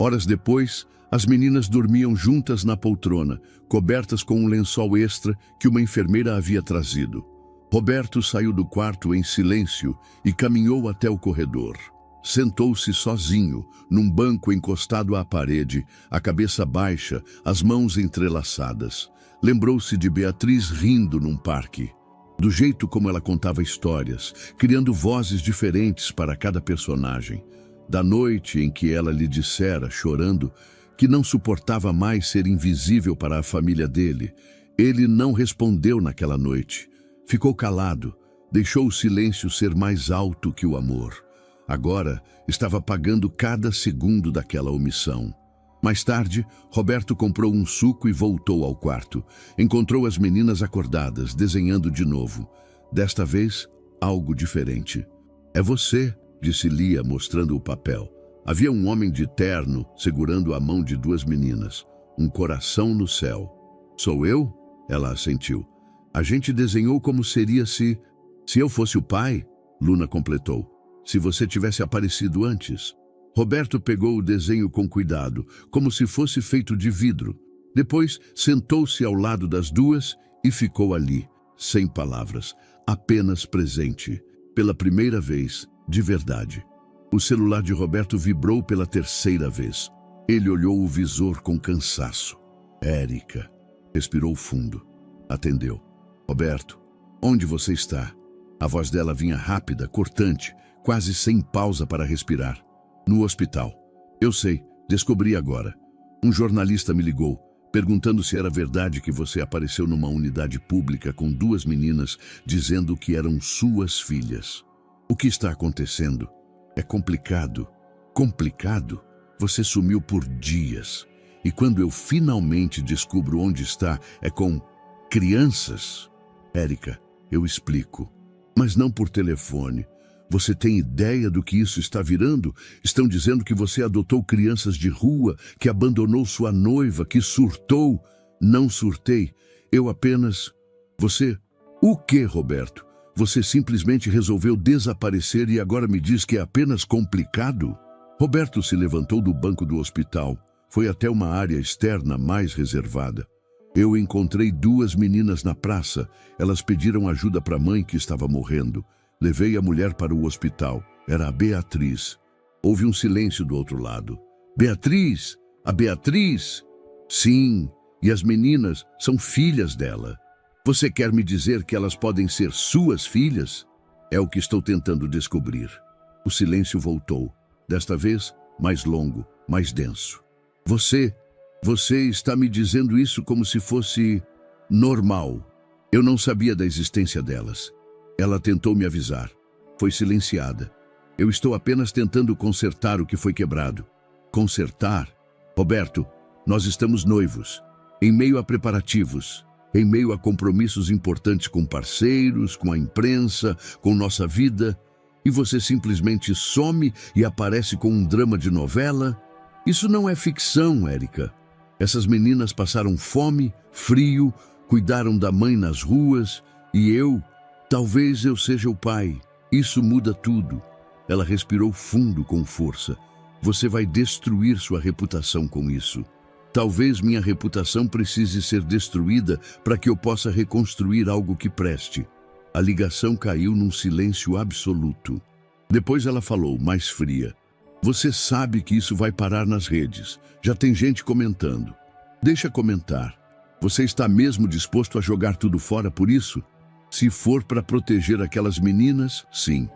Horas depois, as meninas dormiam juntas na poltrona, cobertas com um lençol extra que uma enfermeira havia trazido. Roberto saiu do quarto em silêncio e caminhou até o corredor. Sentou-se sozinho, num banco encostado à parede, a cabeça baixa, as mãos entrelaçadas. Lembrou-se de Beatriz rindo num parque. Do jeito como ela contava histórias, criando vozes diferentes para cada personagem. Da noite em que ela lhe dissera, chorando, que não suportava mais ser invisível para a família dele. Ele não respondeu naquela noite. Ficou calado, deixou o silêncio ser mais alto que o amor. Agora estava pagando cada segundo daquela omissão. Mais tarde, Roberto comprou um suco e voltou ao quarto. Encontrou as meninas acordadas, desenhando de novo. Desta vez, algo diferente. É você, disse Lia, mostrando o papel. Havia um homem de terno segurando a mão de duas meninas. Um coração no céu. Sou eu? Ela assentiu. A gente desenhou como seria se eu fosse o pai, Luna completou. Se você tivesse aparecido antes. Roberto pegou o desenho com cuidado, como se fosse feito de vidro. Depois sentou-se ao lado das duas e ficou ali, sem palavras, apenas presente. Pela primeira vez, de verdade. O celular de Roberto vibrou pela terceira vez. Ele olhou o visor com cansaço. Érica. Respirou fundo. Atendeu. Roberto, onde você está? A voz dela vinha rápida, cortante, quase sem pausa para respirar. No hospital. Eu sei, descobri agora. Um jornalista me ligou, perguntando se era verdade que você apareceu numa unidade pública com duas meninas, dizendo que eram suas filhas. O que está acontecendo? É complicado. Complicado? Você sumiu por dias. E quando eu finalmente descubro onde está, é com crianças. Érica, eu explico. Mas não por telefone. Você tem ideia do que isso está virando? Estão dizendo que você adotou crianças de rua, que abandonou sua noiva, que surtou. Não surtei. Eu apenas... Você... O quê, Roberto? Você simplesmente resolveu desaparecer e agora me diz que é apenas complicado? Roberto se levantou do banco do hospital. Foi até uma área externa mais reservada. Eu encontrei duas meninas na praça. Elas pediram ajuda para a mãe que estava morrendo. Levei a mulher para o hospital. Era a Beatriz. Houve um silêncio do outro lado. Beatriz? A Beatriz? Sim, e as meninas são filhas dela. Você quer me dizer que elas podem ser suas filhas? É o que estou tentando descobrir. O silêncio voltou. Desta vez, mais longo, mais denso. Você está me dizendo isso como se fosse normal. Eu não sabia da existência delas. Ela tentou me avisar. Foi silenciada. Eu estou apenas tentando consertar o que foi quebrado. Consertar? Roberto, nós estamos noivos, em meio a preparativos, em meio a compromissos importantes com parceiros, com a imprensa, com nossa vida, e você simplesmente some e aparece com um drama de novela? Isso não é ficção, Érica. Essas meninas passaram fome, frio, cuidaram da mãe nas ruas, e talvez eu seja o pai. Isso muda tudo. Ela respirou fundo com força. Você vai destruir sua reputação com isso. Talvez minha reputação precise ser destruída para que eu possa reconstruir algo que preste. A ligação caiu num silêncio absoluto. Depois ela falou, mais fria. Você sabe que isso vai parar nas redes. Já tem gente comentando. Deixa comentar. Você está mesmo disposto a jogar tudo fora por isso? Se for para proteger aquelas meninas, sim.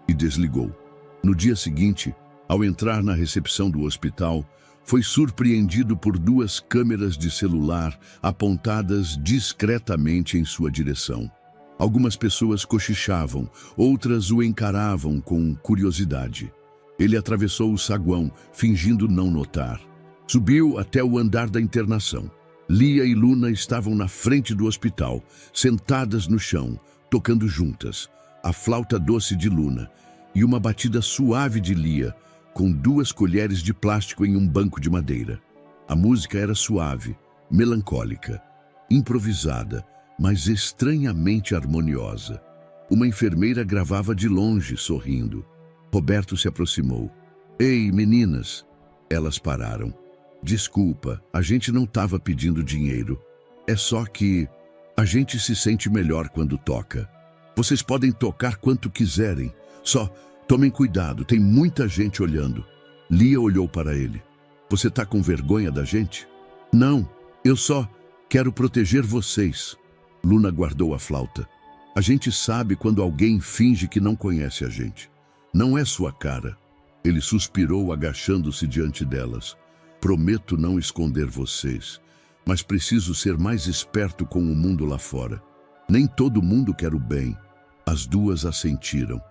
E desligou. No dia seguinte, ao entrar na recepção do hospital, foi surpreendido por 2 câmeras de celular apontadas discretamente em sua direção. Algumas pessoas cochichavam, outras o encaravam com curiosidade. Ele atravessou o saguão, fingindo não notar. Subiu até o andar da internação. Lia e Luna estavam na frente do hospital, sentadas no chão, tocando juntas, a flauta doce de Luna e uma batida suave de Lia, com 2 colheres de plástico em um banco de madeira. A música era suave, melancólica, improvisada, mas estranhamente harmoniosa. Uma enfermeira gravava de longe, sorrindo. Roberto se aproximou. Ei, meninas! Elas pararam. Desculpa, a gente não estava pedindo dinheiro. É só que a gente se sente melhor quando toca. Vocês podem tocar quanto quiserem. Só tomem cuidado, tem muita gente olhando. Lia olhou para ele. Você tá com vergonha da gente? Não, eu só quero proteger vocês. Luna guardou a flauta. A gente sabe quando alguém finge que não conhece a gente. Não é sua cara. Ele suspirou, agachando-se diante delas. Prometo não esconder vocês, mas preciso ser mais esperto com o mundo lá fora. Nem todo mundo quer o bem. As 2 assentiram.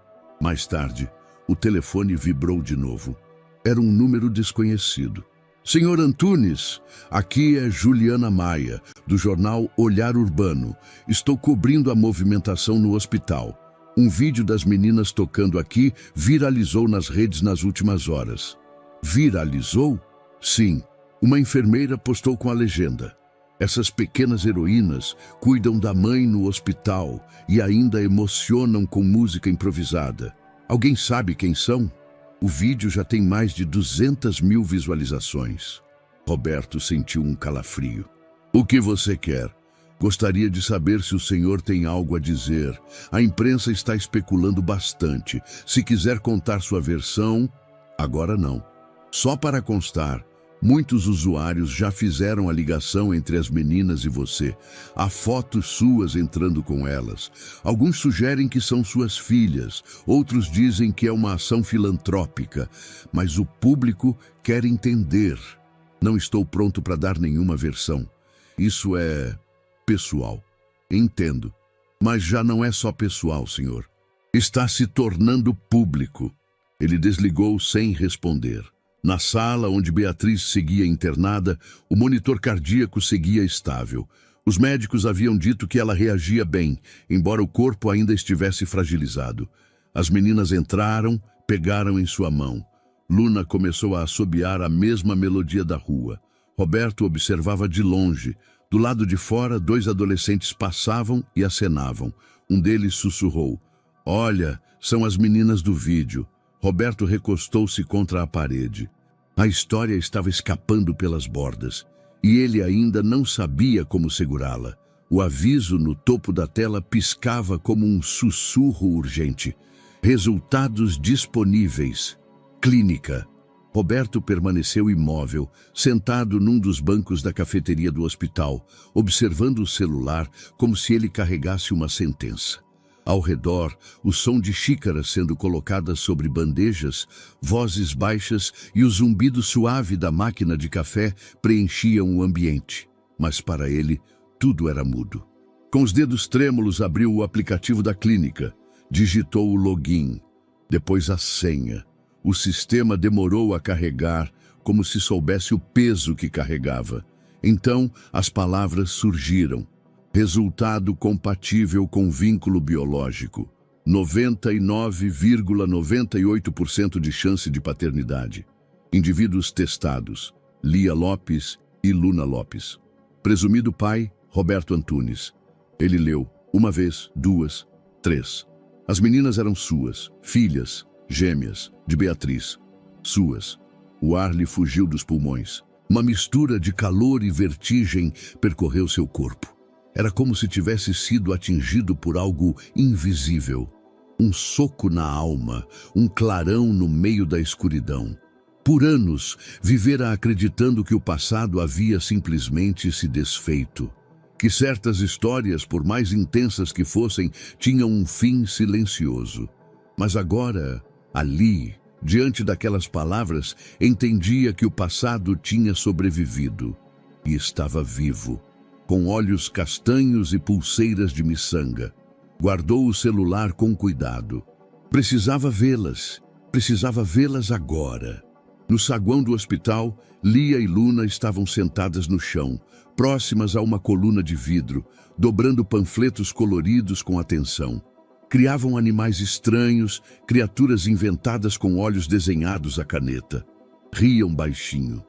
Mais tarde, o telefone vibrou de novo. Era um número desconhecido. Senhor Antunes, aqui é Juliana Maia, do jornal Olhar Urbano. Estou cobrindo a movimentação no hospital. Um vídeo das meninas tocando aqui viralizou nas redes nas últimas horas. Viralizou? Sim. Uma enfermeira postou com a legenda. Essas pequenas heroínas cuidam da mãe no hospital e ainda emocionam com música improvisada. Alguém sabe quem são? O vídeo já tem mais de 200 mil visualizações. Roberto sentiu um calafrio. O que você quer? Gostaria de saber se o senhor tem algo a dizer. A imprensa está especulando bastante. Se quiser contar sua versão, agora não. Só para constar, muitos usuários já fizeram a ligação entre as meninas e você. Há fotos suas entrando com elas. Alguns sugerem que são suas filhas, outros dizem que é uma ação filantrópica. Mas o público quer entender. Não estou pronto para dar nenhuma versão. Isso é pessoal. Entendo. Mas já não é só pessoal, senhor. Está se tornando público. Ele desligou sem responder. Na sala onde Beatriz seguia internada, o monitor cardíaco seguia estável. Os médicos haviam dito que ela reagia bem, embora o corpo ainda estivesse fragilizado. As meninas entraram, pegaram em sua mão. Luna começou a assobiar a mesma melodia da rua. Roberto observava de longe. Do lado de fora, 2 adolescentes passavam e acenavam. Um deles sussurrou. Olha, são as meninas do vídeo. Roberto recostou-se contra a parede. A história estava escapando pelas bordas, e ele ainda não sabia como segurá-la. O aviso no topo da tela piscava como um sussurro urgente. Resultados disponíveis. Clínica. Roberto permaneceu imóvel, sentado num dos bancos da cafeteria do hospital, observando o celular como se ele carregasse uma sentença. Ao redor, o som de xícaras sendo colocadas sobre bandejas, vozes baixas e o zumbido suave da máquina de café preenchiam o ambiente. Mas para ele, tudo era mudo. Com os dedos trêmulos, abriu o aplicativo da clínica, digitou o login, depois a senha. O sistema demorou a carregar, como se soubesse o peso que carregava. Então, as palavras surgiram. Resultado compatível com vínculo biológico. 99,98% de chance de paternidade. Indivíduos testados. Lia Lopes e Luna Lopes. Presumido pai, Roberto Antunes. Ele leu, uma vez, duas, três. As meninas eram suas, filhas, gêmeas, de Beatriz. Suas. O ar lhe fugiu dos pulmões. Uma mistura de calor e vertigem percorreu seu corpo. Era como se tivesse sido atingido por algo invisível. Um soco na alma, um clarão no meio da escuridão. Por anos, vivera acreditando que o passado havia simplesmente se desfeito. Que certas histórias, por mais intensas que fossem, tinham um fim silencioso. Mas agora, ali, diante daquelas palavras, entendia que o passado tinha sobrevivido e estava vivo, com olhos castanhos e pulseiras de miçanga. Guardou o celular com cuidado. Precisava vê-las agora. No saguão do hospital, Lia e Luna estavam sentadas no chão, próximas a uma coluna de vidro, dobrando panfletos coloridos com atenção. Criavam animais estranhos, criaturas inventadas com olhos desenhados à caneta. Riam baixinho.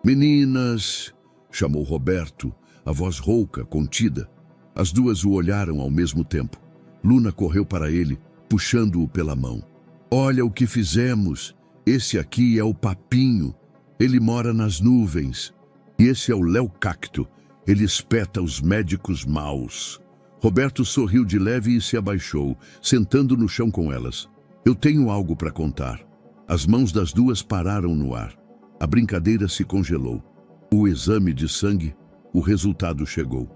"Meninas!" chamou Roberto, a voz rouca, contida. As duas o olharam ao mesmo tempo. Luna correu para ele, puxando-o pela mão. "Olha o que fizemos! Esse aqui é o Papinho. Ele mora nas nuvens. E esse é o Léo Cacto. Ele espeta os médicos maus." Roberto sorriu de leve e se abaixou, sentando no chão com elas. "Eu tenho algo para contar." As mãos das duas pararam no ar. A brincadeira se congelou. O exame de sangue, o resultado chegou.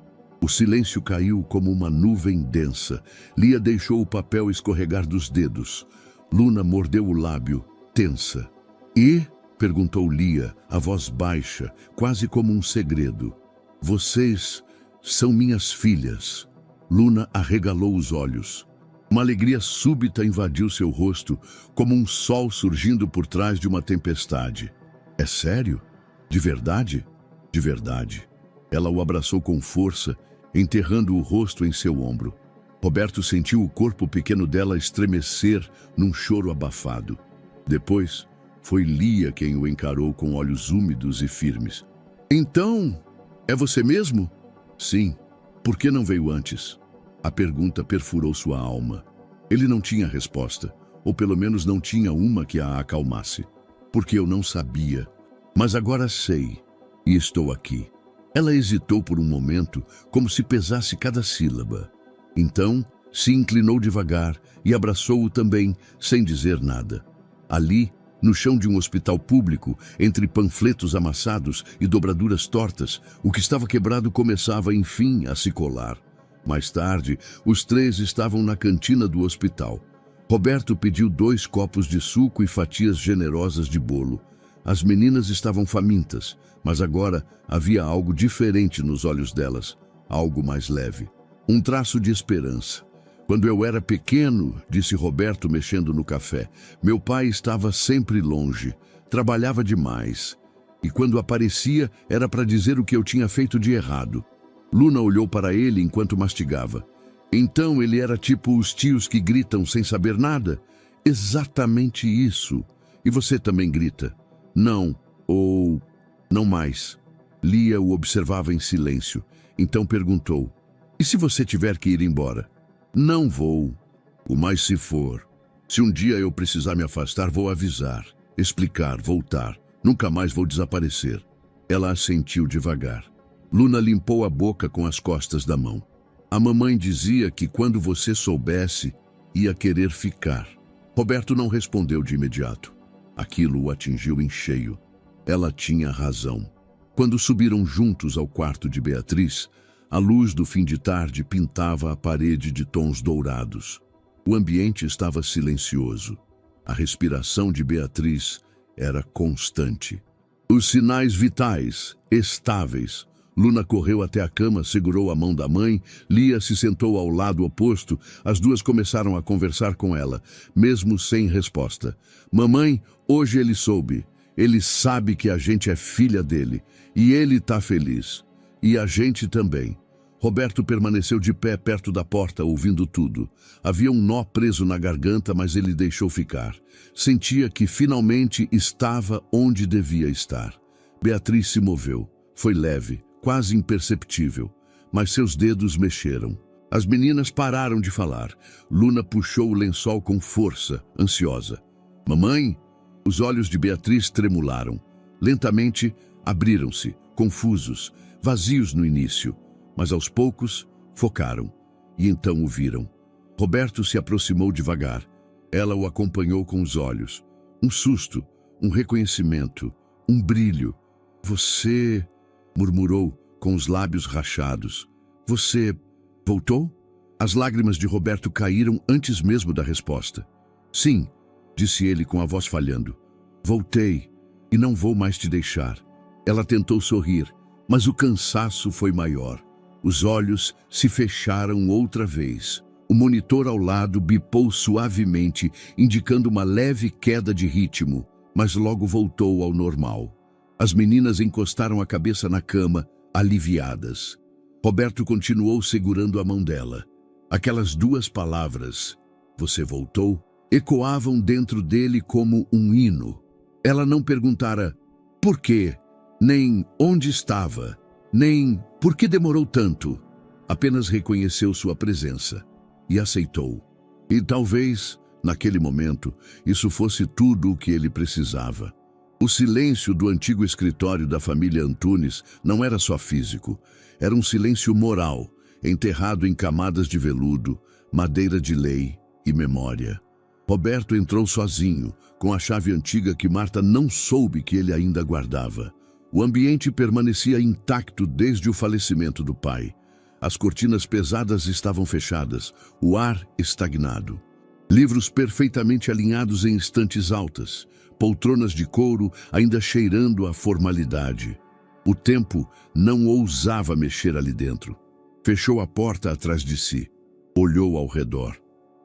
O silêncio caiu como uma nuvem densa. Lia deixou o papel escorregar dos dedos. Luna mordeu o lábio, tensa. "E?" perguntou Lia, a voz baixa, quase como um segredo. "Vocês são minhas filhas." Luna arregalou os olhos. Uma alegria súbita invadiu seu rosto, como um sol surgindo por trás de uma tempestade. "É sério? De verdade?" "De verdade." Ela o abraçou com força, enterrando o rosto em seu ombro. Roberto sentiu o corpo pequeno dela estremecer num choro abafado. Depois, foi Lia quem o encarou com olhos úmidos e firmes. "Então, é você mesmo?" "Sim. Por que não veio antes?" A pergunta perfurou sua alma. Ele não tinha resposta, ou pelo menos não tinha uma que a acalmasse. "Porque eu não sabia. Mas agora sei, e estou aqui." Ela hesitou por um momento, como se pesasse cada sílaba. Então, se inclinou devagar e abraçou-o também, sem dizer nada. Ali, no chão de um hospital público, entre panfletos amassados e dobraduras tortas, o que estava quebrado começava, enfim, a se colar. Mais tarde, os três estavam na cantina do hospital. Roberto pediu 2 copos de suco e fatias generosas de bolo. As meninas estavam famintas, mas agora havia algo diferente nos olhos delas, algo mais leve. Um traço de esperança. "Quando eu era pequeno", disse Roberto mexendo no café, "meu pai estava sempre longe, trabalhava demais. E quando aparecia, era para dizer o que eu tinha feito de errado." Luna olhou para ele enquanto mastigava. "Então ele era tipo os tios que gritam sem saber nada?" "Exatamente isso. E você também grita?" "Não, ou não mais." Lia o observava em silêncio. Então perguntou: "E se você tiver que ir embora?" "Não vou. O mais se for. Se um dia eu precisar me afastar, vou avisar, explicar, voltar. Nunca mais vou desaparecer." Ela assentiu devagar. Luna limpou a boca com as costas da mão. "A mamãe dizia que quando você soubesse, ia querer ficar." Roberto não respondeu de imediato. Aquilo o atingiu em cheio. Ela tinha razão. Quando subiram juntos ao quarto de Beatriz, a luz do fim de tarde pintava a parede de tons dourados. O ambiente estava silencioso. A respiração de Beatriz era constante. Os sinais vitais, estáveis. Luna correu até a cama, segurou a mão da mãe. Lia se sentou ao lado oposto. As duas começaram a conversar com ela, mesmo sem resposta. Mamãe, hoje ele soube. Ele sabe que a gente é filha dele. E ele tá feliz. E a gente também. Roberto permaneceu de pé perto da porta, ouvindo tudo. Havia um nó preso na garganta, mas ele deixou ficar. Sentia que finalmente estava onde devia estar. Beatriz se moveu. Foi leve, quase imperceptível, mas seus dedos mexeram. As meninas pararam de falar. Luna puxou o lençol com força, ansiosa. Mamãe? Os olhos de Beatriz tremularam. Lentamente, abriram-se, confusos, vazios no início, mas aos poucos focaram, e então o viram. Roberto se aproximou devagar. Ela o acompanhou com os olhos. Um susto, um reconhecimento, um brilho. Você... murmurou com os lábios rachados. Você... voltou? As lágrimas de Roberto caíram antes mesmo da resposta. Sim, disse ele com a voz falhando. Voltei, e não vou mais te deixar. Ela tentou sorrir, mas o cansaço foi maior. Os olhos se fecharam outra vez. O monitor ao lado bipou suavemente, indicando uma leve queda de ritmo, mas logo voltou ao normal. As meninas encostaram a cabeça na cama, aliviadas. Roberto continuou segurando a mão dela. Aquelas duas palavras, você voltou, ecoavam dentro dele como um hino. Ela não perguntara por quê, nem onde estava, nem por que demorou tanto. Apenas reconheceu sua presença e aceitou. E talvez, naquele momento, isso fosse tudo o que ele precisava. O silêncio do antigo escritório da família Antunes não era só físico, era um silêncio moral, enterrado em camadas de veludo, madeira de lei e memória. Roberto entrou sozinho, com a chave antiga que Marta não soube que ele ainda guardava. O ambiente permanecia intacto desde o falecimento do pai. As cortinas pesadas estavam fechadas, o ar estagnado. Livros perfeitamente alinhados em estantes altas, poltronas de couro ainda cheirando a formalidade. O tempo não ousava mexer ali dentro. Fechou a porta atrás de si. Olhou ao redor.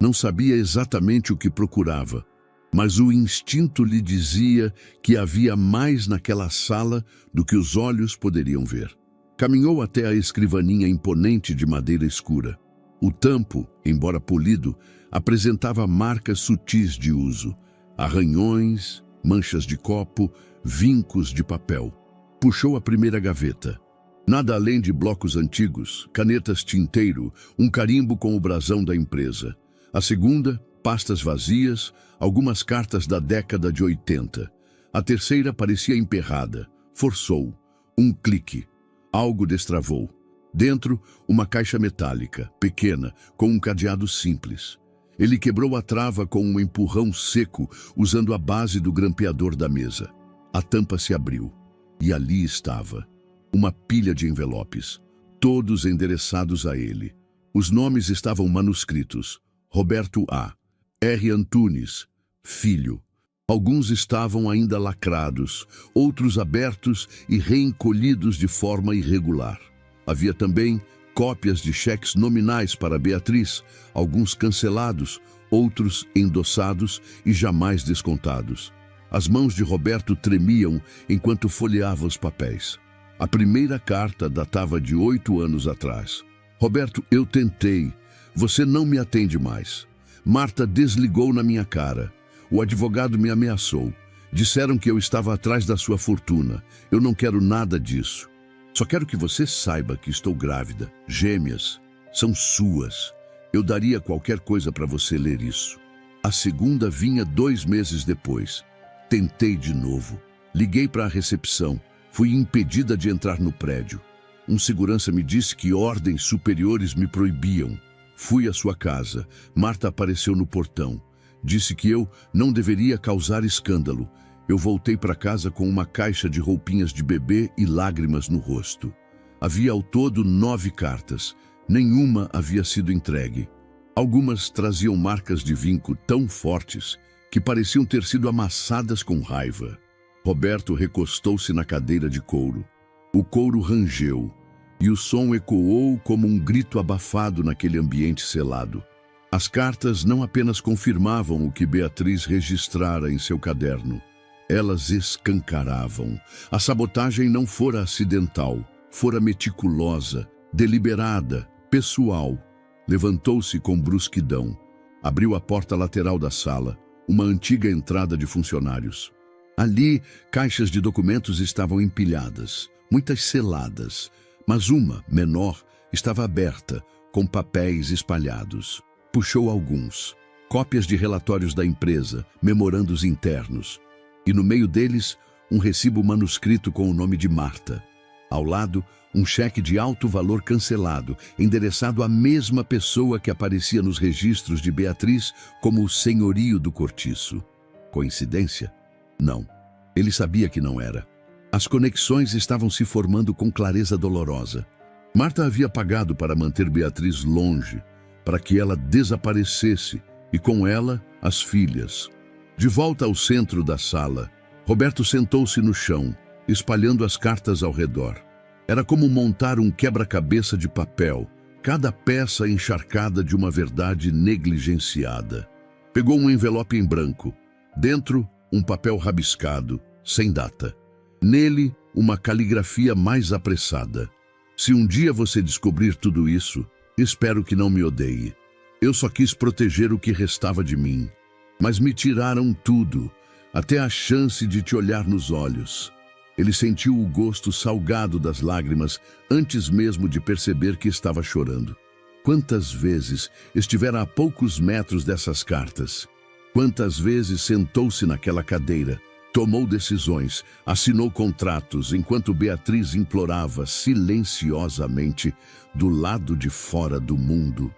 Não sabia exatamente o que procurava, mas o instinto lhe dizia que havia mais naquela sala do que os olhos poderiam ver. Caminhou até a escrivaninha imponente de madeira escura. O tampo, embora polido, apresentava marcas sutis de uso. Arranhões, manchas de copo, vincos de papel. Puxou a primeira gaveta. Nada além de blocos antigos, canetas tinteiro, um carimbo com o brasão da empresa. A segunda, pastas vazias, algumas cartas da década de 80. A terceira parecia emperrada. Forçou. Um clique. Algo destravou. Dentro, uma caixa metálica, pequena, com um cadeado simples. Ele quebrou a trava com um empurrão seco, usando a base do grampeador da mesa. A tampa se abriu. E ali estava. Uma pilha de envelopes, todos endereçados a ele. Os nomes estavam manuscritos. Roberto A. R. Antunes, filho. Alguns estavam ainda lacrados, outros abertos e reencolhidos de forma irregular. Havia também cópias de cheques nominais para Beatriz, alguns cancelados, outros endossados e jamais descontados. As mãos de Roberto tremiam enquanto folheava os papéis. A primeira carta datava de 8 anos atrás. Roberto, eu tentei. Você não me atende mais. Marta desligou na minha cara. O advogado me ameaçou. Disseram que eu estava atrás da sua fortuna. Eu não quero nada disso. Só quero que você saiba que estou grávida. Gêmeas. São suas. Eu daria qualquer coisa para você ler isso. A segunda vinha 2 meses depois. Tentei de novo. Liguei para a recepção. Fui impedida de entrar no prédio. Um segurança me disse que ordens superiores me proibiam. Fui à sua casa. Marta apareceu no portão. Disse que eu não deveria causar escândalo. Eu voltei para casa com uma caixa de roupinhas de bebê e lágrimas no rosto. Havia ao todo 9 cartas. Nenhuma havia sido entregue. Algumas traziam marcas de vinco tão fortes que pareciam ter sido amassadas com raiva. Roberto recostou-se na cadeira de couro. O couro rangeu, e o som ecoou como um grito abafado naquele ambiente selado. As cartas não apenas confirmavam o que Beatriz registrara em seu caderno. Elas escancaravam. A sabotagem não fora acidental, fora meticulosa, deliberada, pessoal. Levantou-se com brusquidão. Abriu a porta lateral da sala, uma antiga entrada de funcionários. Ali, caixas de documentos estavam empilhadas, muitas seladas, mas uma, menor, estava aberta, com papéis espalhados. Puxou alguns, cópias de relatórios da empresa, memorandos internos. E no meio deles, um recibo manuscrito com o nome de Marta. Ao lado, um cheque de alto valor cancelado, endereçado à mesma pessoa que aparecia nos registros de Beatriz como o senhorio do cortiço. Coincidência? Não. Ele sabia que não era. As conexões estavam se formando com clareza dolorosa. Marta havia pagado para manter Beatriz longe, para que ela desaparecesse, e com ela, as filhas. De volta ao centro da sala, Roberto sentou-se no chão, espalhando as cartas ao redor. Era como montar um quebra-cabeça de papel, cada peça encharcada de uma verdade negligenciada. Pegou um envelope em branco. Dentro, um papel rabiscado, sem data. Nele, uma caligrafia mais apressada. Se um dia você descobrir tudo isso, espero que não me odeie. Eu só quis proteger o que restava de mim. Mas me tiraram tudo, até a chance de te olhar nos olhos. Ele sentiu o gosto salgado das lágrimas antes mesmo de perceber que estava chorando. Quantas vezes estivera a poucos metros dessas cartas? Quantas vezes sentou-se naquela cadeira, tomou decisões, assinou contratos, enquanto Beatriz implorava silenciosamente do lado de fora do mundo.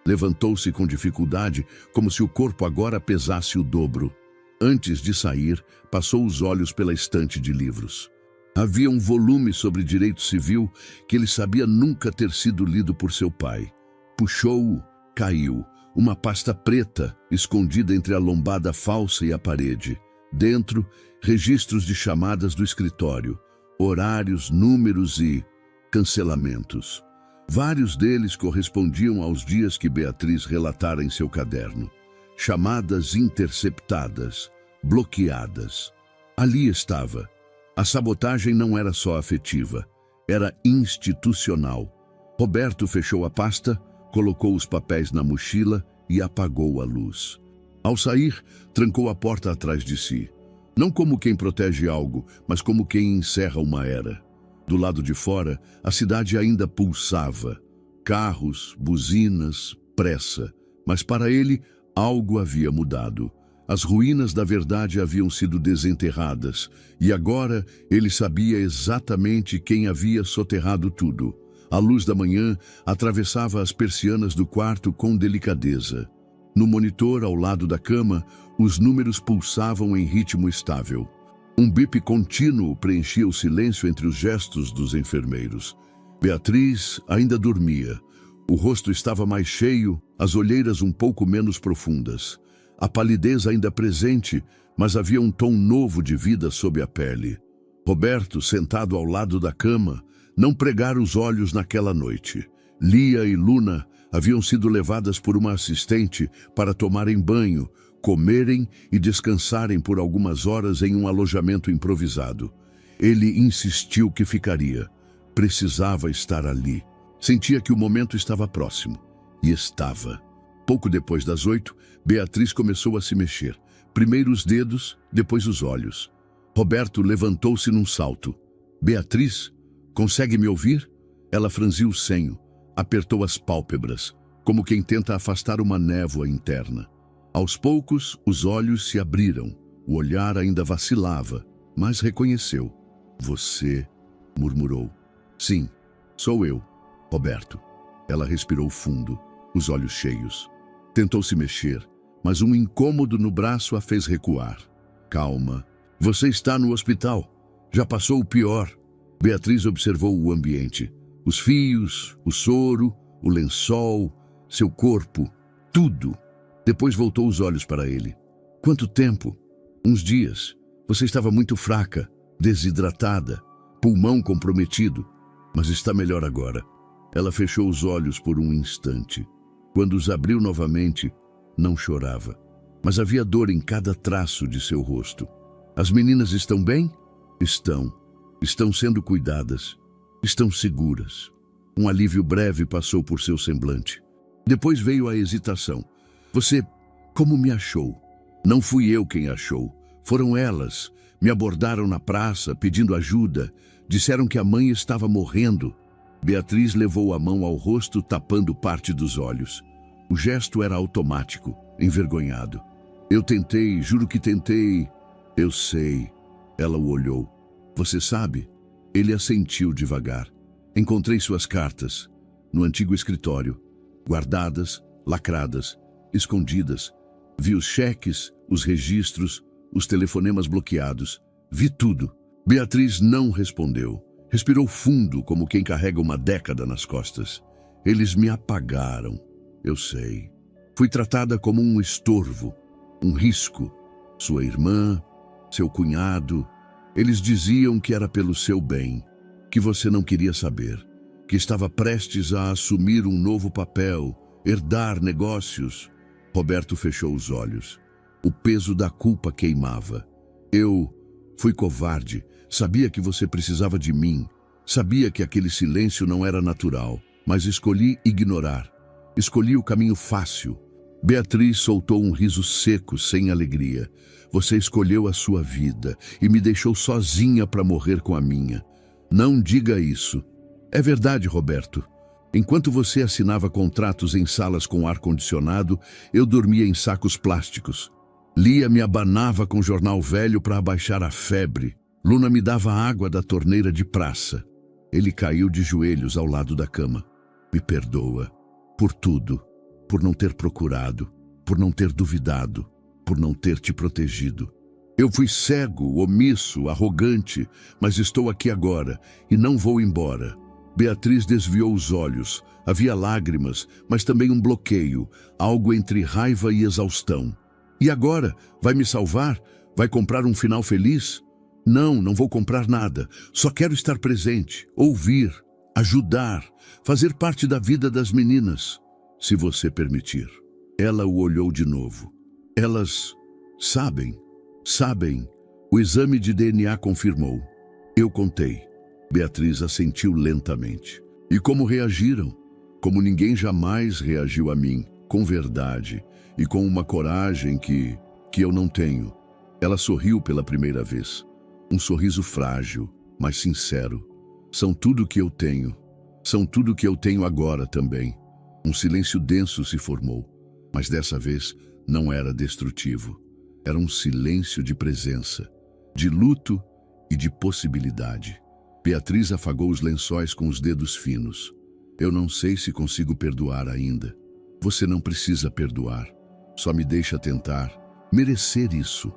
Levantou-se com dificuldade, como se o corpo agora pesasse o dobro. Antes de sair, passou os olhos pela estante de livros. Havia um volume sobre direito civil que ele sabia nunca ter sido lido por seu pai. Puxou-o, caiu. Uma pasta preta, escondida entre a lombada falsa e a parede. Dentro, registros de chamadas do escritório, horários, números e cancelamentos. Vários deles correspondiam aos dias que Beatriz relatara em seu caderno. Chamadas interceptadas, bloqueadas. Ali estava. A sabotagem não era só afetiva, era institucional. Roberto fechou a pasta, colocou os papéis na mochila e apagou a luz. Ao sair, trancou a porta atrás de si. Não como quem protege algo, mas como quem encerra uma era. Do lado de fora, a cidade ainda pulsava. Carros, buzinas, pressa. Mas para ele, algo havia mudado. As ruínas da verdade haviam sido desenterradas, e agora ele sabia exatamente quem havia soterrado tudo. A luz da manhã atravessava as persianas do quarto com delicadeza. No monitor ao lado da cama, os números pulsavam em ritmo estável. Um bip contínuo preenchia o silêncio entre os gestos dos enfermeiros. Beatriz ainda dormia. O rosto estava mais cheio, as olheiras um pouco menos profundas. A palidez ainda presente, mas havia um tom novo de vida sob a pele. Roberto, sentado ao lado da cama, não pregara os olhos naquela noite. Lia e Luna haviam sido levadas por uma assistente para tomarem banho, comerem e descansarem por algumas horas em um alojamento improvisado. Ele insistiu que ficaria. Precisava estar ali. Sentia que o momento estava próximo. E estava. Pouco depois das 8, Beatriz começou a se mexer. Primeiro os dedos, depois os olhos. Roberto levantou-se num salto. Beatriz, consegue me ouvir? Ela franziu o senho, apertou as pálpebras, como quem tenta afastar uma névoa interna. Aos poucos, os olhos se abriram. O olhar ainda vacilava, mas reconheceu. Você, murmurou. Sim, sou eu, Roberto. Ela respirou fundo, os olhos cheios. Tentou se mexer, mas um incômodo no braço a fez recuar. Calma. Você está no hospital. Já passou o pior. Beatriz observou o ambiente. Os fios, o soro, o lençol, seu corpo, tudo. Depois voltou os olhos para ele. Quanto tempo? Uns dias. Você estava muito fraca, desidratada. pulmão comprometido, mas está melhor agora. Ela fechou os olhos por um instante. Quando os abriu novamente, não chorava, mas havia dor em cada traço de seu rosto. As meninas estão bem? Estão. Estão sendo cuidadas. Estão seguras. Um alívio breve passou por seu semblante. Depois veio a hesitação. Você, como me achou? Não fui eu quem achou. Foram elas. Me abordaram na praça, pedindo ajuda. Disseram que a mãe estava morrendo. Beatriz levou a mão ao rosto, tapando parte dos olhos. O gesto era automático, envergonhado. Eu tentei, juro que tentei. Eu sei. Ela o olhou. Você sabe? Ele assentiu devagar. Encontrei suas cartas no antigo escritório, guardadas, lacradas, escondidas. Vi os cheques, os registros, os telefonemas bloqueados. Vi tudo. Beatriz não respondeu. Respirou fundo, como quem carrega uma década nas costas. Eles me apagaram. Eu sei. Fui tratada como um estorvo, um risco. Sua irmã, seu cunhado, eles diziam que era pelo seu bem, que você não queria saber, que estava prestes a assumir um novo papel, herdar negócios. Roberto fechou os olhos. O peso da culpa queimava. Eu fui covarde. Sabia que você precisava de mim. Sabia que aquele silêncio não era natural, mas escolhi ignorar. Escolhi o caminho fácil. Beatriz soltou um riso seco, sem alegria. Você escolheu a sua vida e me deixou sozinha para morrer com a minha. Não diga isso. É verdade, Roberto. Enquanto você assinava contratos em salas com ar-condicionado, eu dormia em sacos plásticos. Lia me abanava com jornal velho para abaixar a febre. Luna me dava água da torneira de praça. Ele caiu de joelhos ao lado da cama. Me perdoa. Por tudo. Por não ter procurado. Por não ter duvidado. Por não ter te protegido. Eu fui cego, omisso, arrogante, mas estou aqui agora e não vou embora. Beatriz desviou os olhos. Havia lágrimas, mas também um bloqueio, algo entre raiva e exaustão. E agora? Vai me salvar? Vai comprar um final feliz? Não, não vou comprar nada. Só quero estar presente, ouvir, ajudar, fazer parte da vida das meninas, se você permitir. Ela o olhou de novo. Elas sabem. O exame de DNA confirmou. Eu contei. Beatriz assentiu lentamente. E como reagiram? Como ninguém jamais reagiu a mim, com verdade e com uma coragem que eu não tenho. Ela sorriu pela primeira vez. Um sorriso frágil, mas sincero. São tudo que eu tenho. São tudo que eu tenho agora também. Um silêncio denso se formou, mas dessa vez não era destrutivo. Era um silêncio de presença, de luto e de possibilidade. Beatriz afagou os lençóis com os dedos finos. Eu não sei se consigo perdoar ainda. Você não precisa perdoar. Só me deixa tentar. Merecer isso.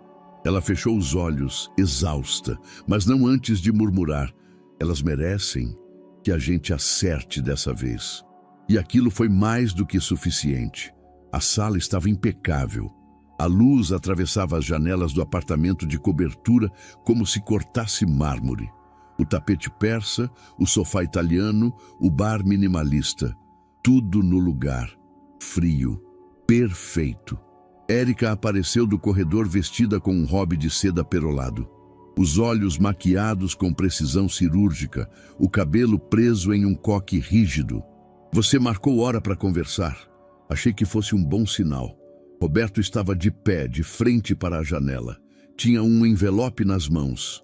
Ela fechou os olhos, exausta, mas não antes de murmurar. Elas merecem que a gente acerte dessa vez. E aquilo foi mais do que suficiente. A sala estava impecável. A luz atravessava as janelas do apartamento de cobertura como se cortasse mármore. O tapete persa, o sofá italiano, o bar minimalista. Tudo no lugar. Frio. Perfeito. Érica apareceu do corredor vestida com um robe de seda perolado. Os olhos maquiados com precisão cirúrgica, o cabelo preso em um coque rígido. Você marcou hora para conversar. Achei que fosse um bom sinal. Roberto estava de pé, de frente para a janela. Tinha um envelope nas mãos.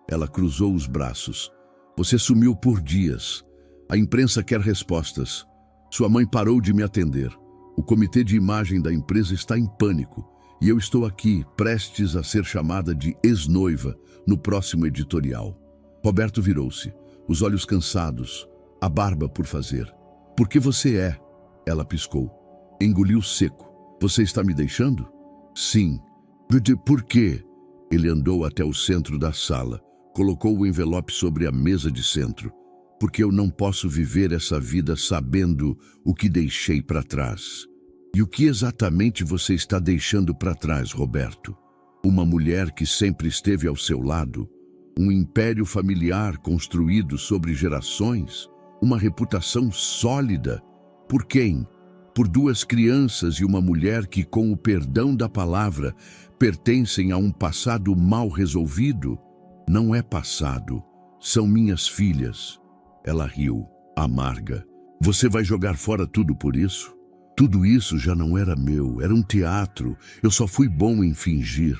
Ela cruzou os braços. Você sumiu por dias. A imprensa quer respostas. Sua mãe parou de me atender. O comitê de imagem da empresa está em pânico e eu estou aqui, prestes a ser chamada de ex-noiva no próximo editorial. Roberto virou-se, os olhos cansados, a barba por fazer. Por que você é? Ela piscou. Engoliu seco. Você está me deixando? Sim. Por quê? Ele andou até o centro da sala, colocou o envelope sobre a mesa de centro. Porque eu não posso viver essa vida sabendo o que deixei para trás. E o que exatamente você está deixando para trás, Roberto? Uma mulher que sempre esteve ao seu lado? Um império familiar construído sobre gerações, uma reputação sólida. Por quem? Por duas crianças e uma mulher que, com o perdão da palavra, pertencem a um passado mal resolvido? Não é passado, são minhas filhas. Ela riu, amarga. Você vai jogar fora tudo por isso? Tudo isso já não era meu, era um teatro. Eu só fui bom em fingir.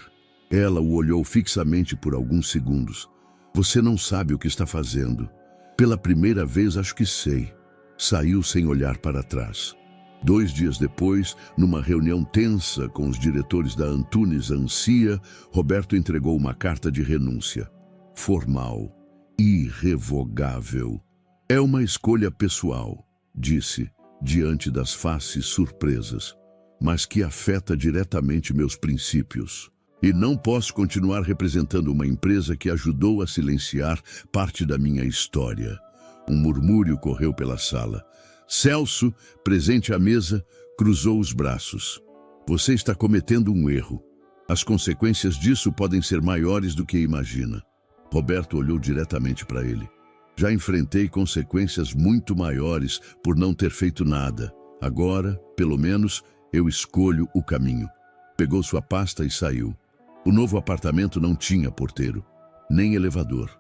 Ela o olhou fixamente por alguns segundos. Você não sabe o que está fazendo. Pela primeira vez acho que sei. Saiu sem olhar para trás. 2 dias depois, numa reunião tensa com os diretores da Antunes Ancia, Roberto entregou uma carta de renúncia. Formal, irrevogável. É uma escolha pessoal, disse, diante das faces surpresas, mas que afeta diretamente meus princípios. E não posso continuar representando uma empresa que ajudou a silenciar parte da minha história. Um murmúrio correu pela sala. Celso, presente à mesa, cruzou os braços. Você está cometendo um erro. As consequências disso podem ser maiores do que imagina. Roberto olhou diretamente para ele. Já enfrentei consequências muito maiores por não ter feito nada. Agora, pelo menos, eu escolho o caminho. Pegou sua pasta e saiu. O novo apartamento não tinha porteiro, nem elevador.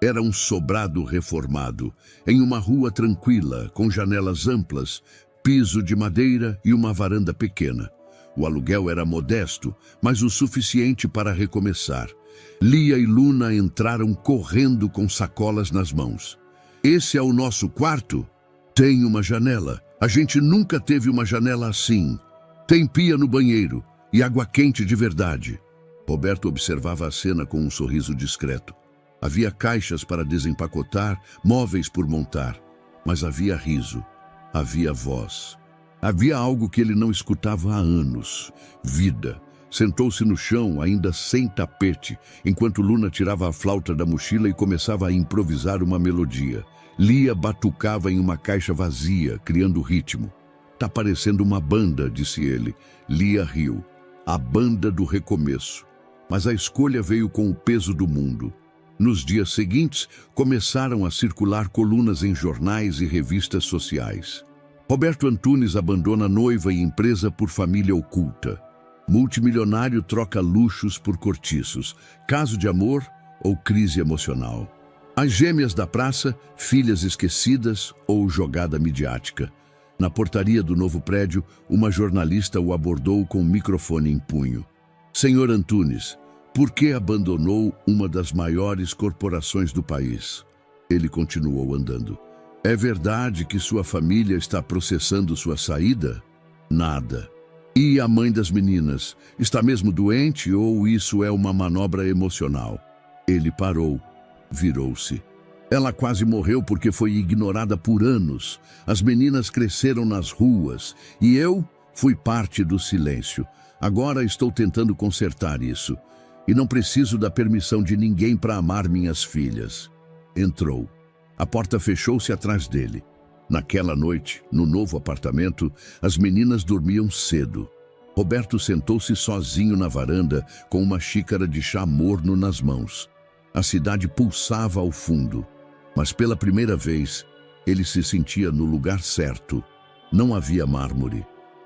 Era um sobrado reformado, em uma rua tranquila, com janelas amplas, piso de madeira e uma varanda pequena. O aluguel era modesto, mas o suficiente para recomeçar. Lia e Luna entraram correndo com sacolas nas mãos. Esse é o nosso quarto? Tem uma janela. A gente nunca teve uma janela assim. Tem pia no banheiro e água quente de verdade. Roberto observava a cena com um sorriso discreto. Havia caixas para desempacotar, móveis por montar. Mas havia riso, havia voz. Havia algo que ele não escutava há anos. Vida. Sentou-se no chão, ainda sem tapete, enquanto Luna tirava a flauta da mochila e começava a improvisar uma melodia. Lia batucava em uma caixa vazia, criando ritmo. Tá parecendo uma banda, disse ele. Lia riu. A banda do recomeço. Mas a escolha veio com o peso do mundo. Nos dias seguintes, começaram a circular colunas em jornais e revistas sociais. Roberto Antunes abandona noiva e empresa por família oculta. Multimilionário troca luxos por cortiços. Caso de amor ou crise emocional. As gêmeas da praça, filhas esquecidas ou jogada midiática. Na portaria do novo prédio, uma jornalista o abordou com o microfone em punho. Senhor Antunes, por que abandonou uma das maiores corporações do país? Ele continuou andando. É verdade que sua família está processando sua saída? Nada. E a mãe das meninas? Está mesmo doente ou isso é uma manobra emocional? Ele parou, virou-se. Ela quase morreu porque foi ignorada por anos. As meninas cresceram nas ruas e eu fui parte do silêncio. Agora estou tentando consertar isso. E não preciso da permissão de ninguém para amar minhas filhas. Entrou. A porta fechou-se atrás dele. Naquela noite, no novo apartamento, as meninas dormiam cedo. Roberto sentou-se sozinho na varanda com uma xícara de chá morno nas mãos. A cidade pulsava ao fundo, mas pela primeira vez, ele se sentia no lugar certo. Não havia mármore,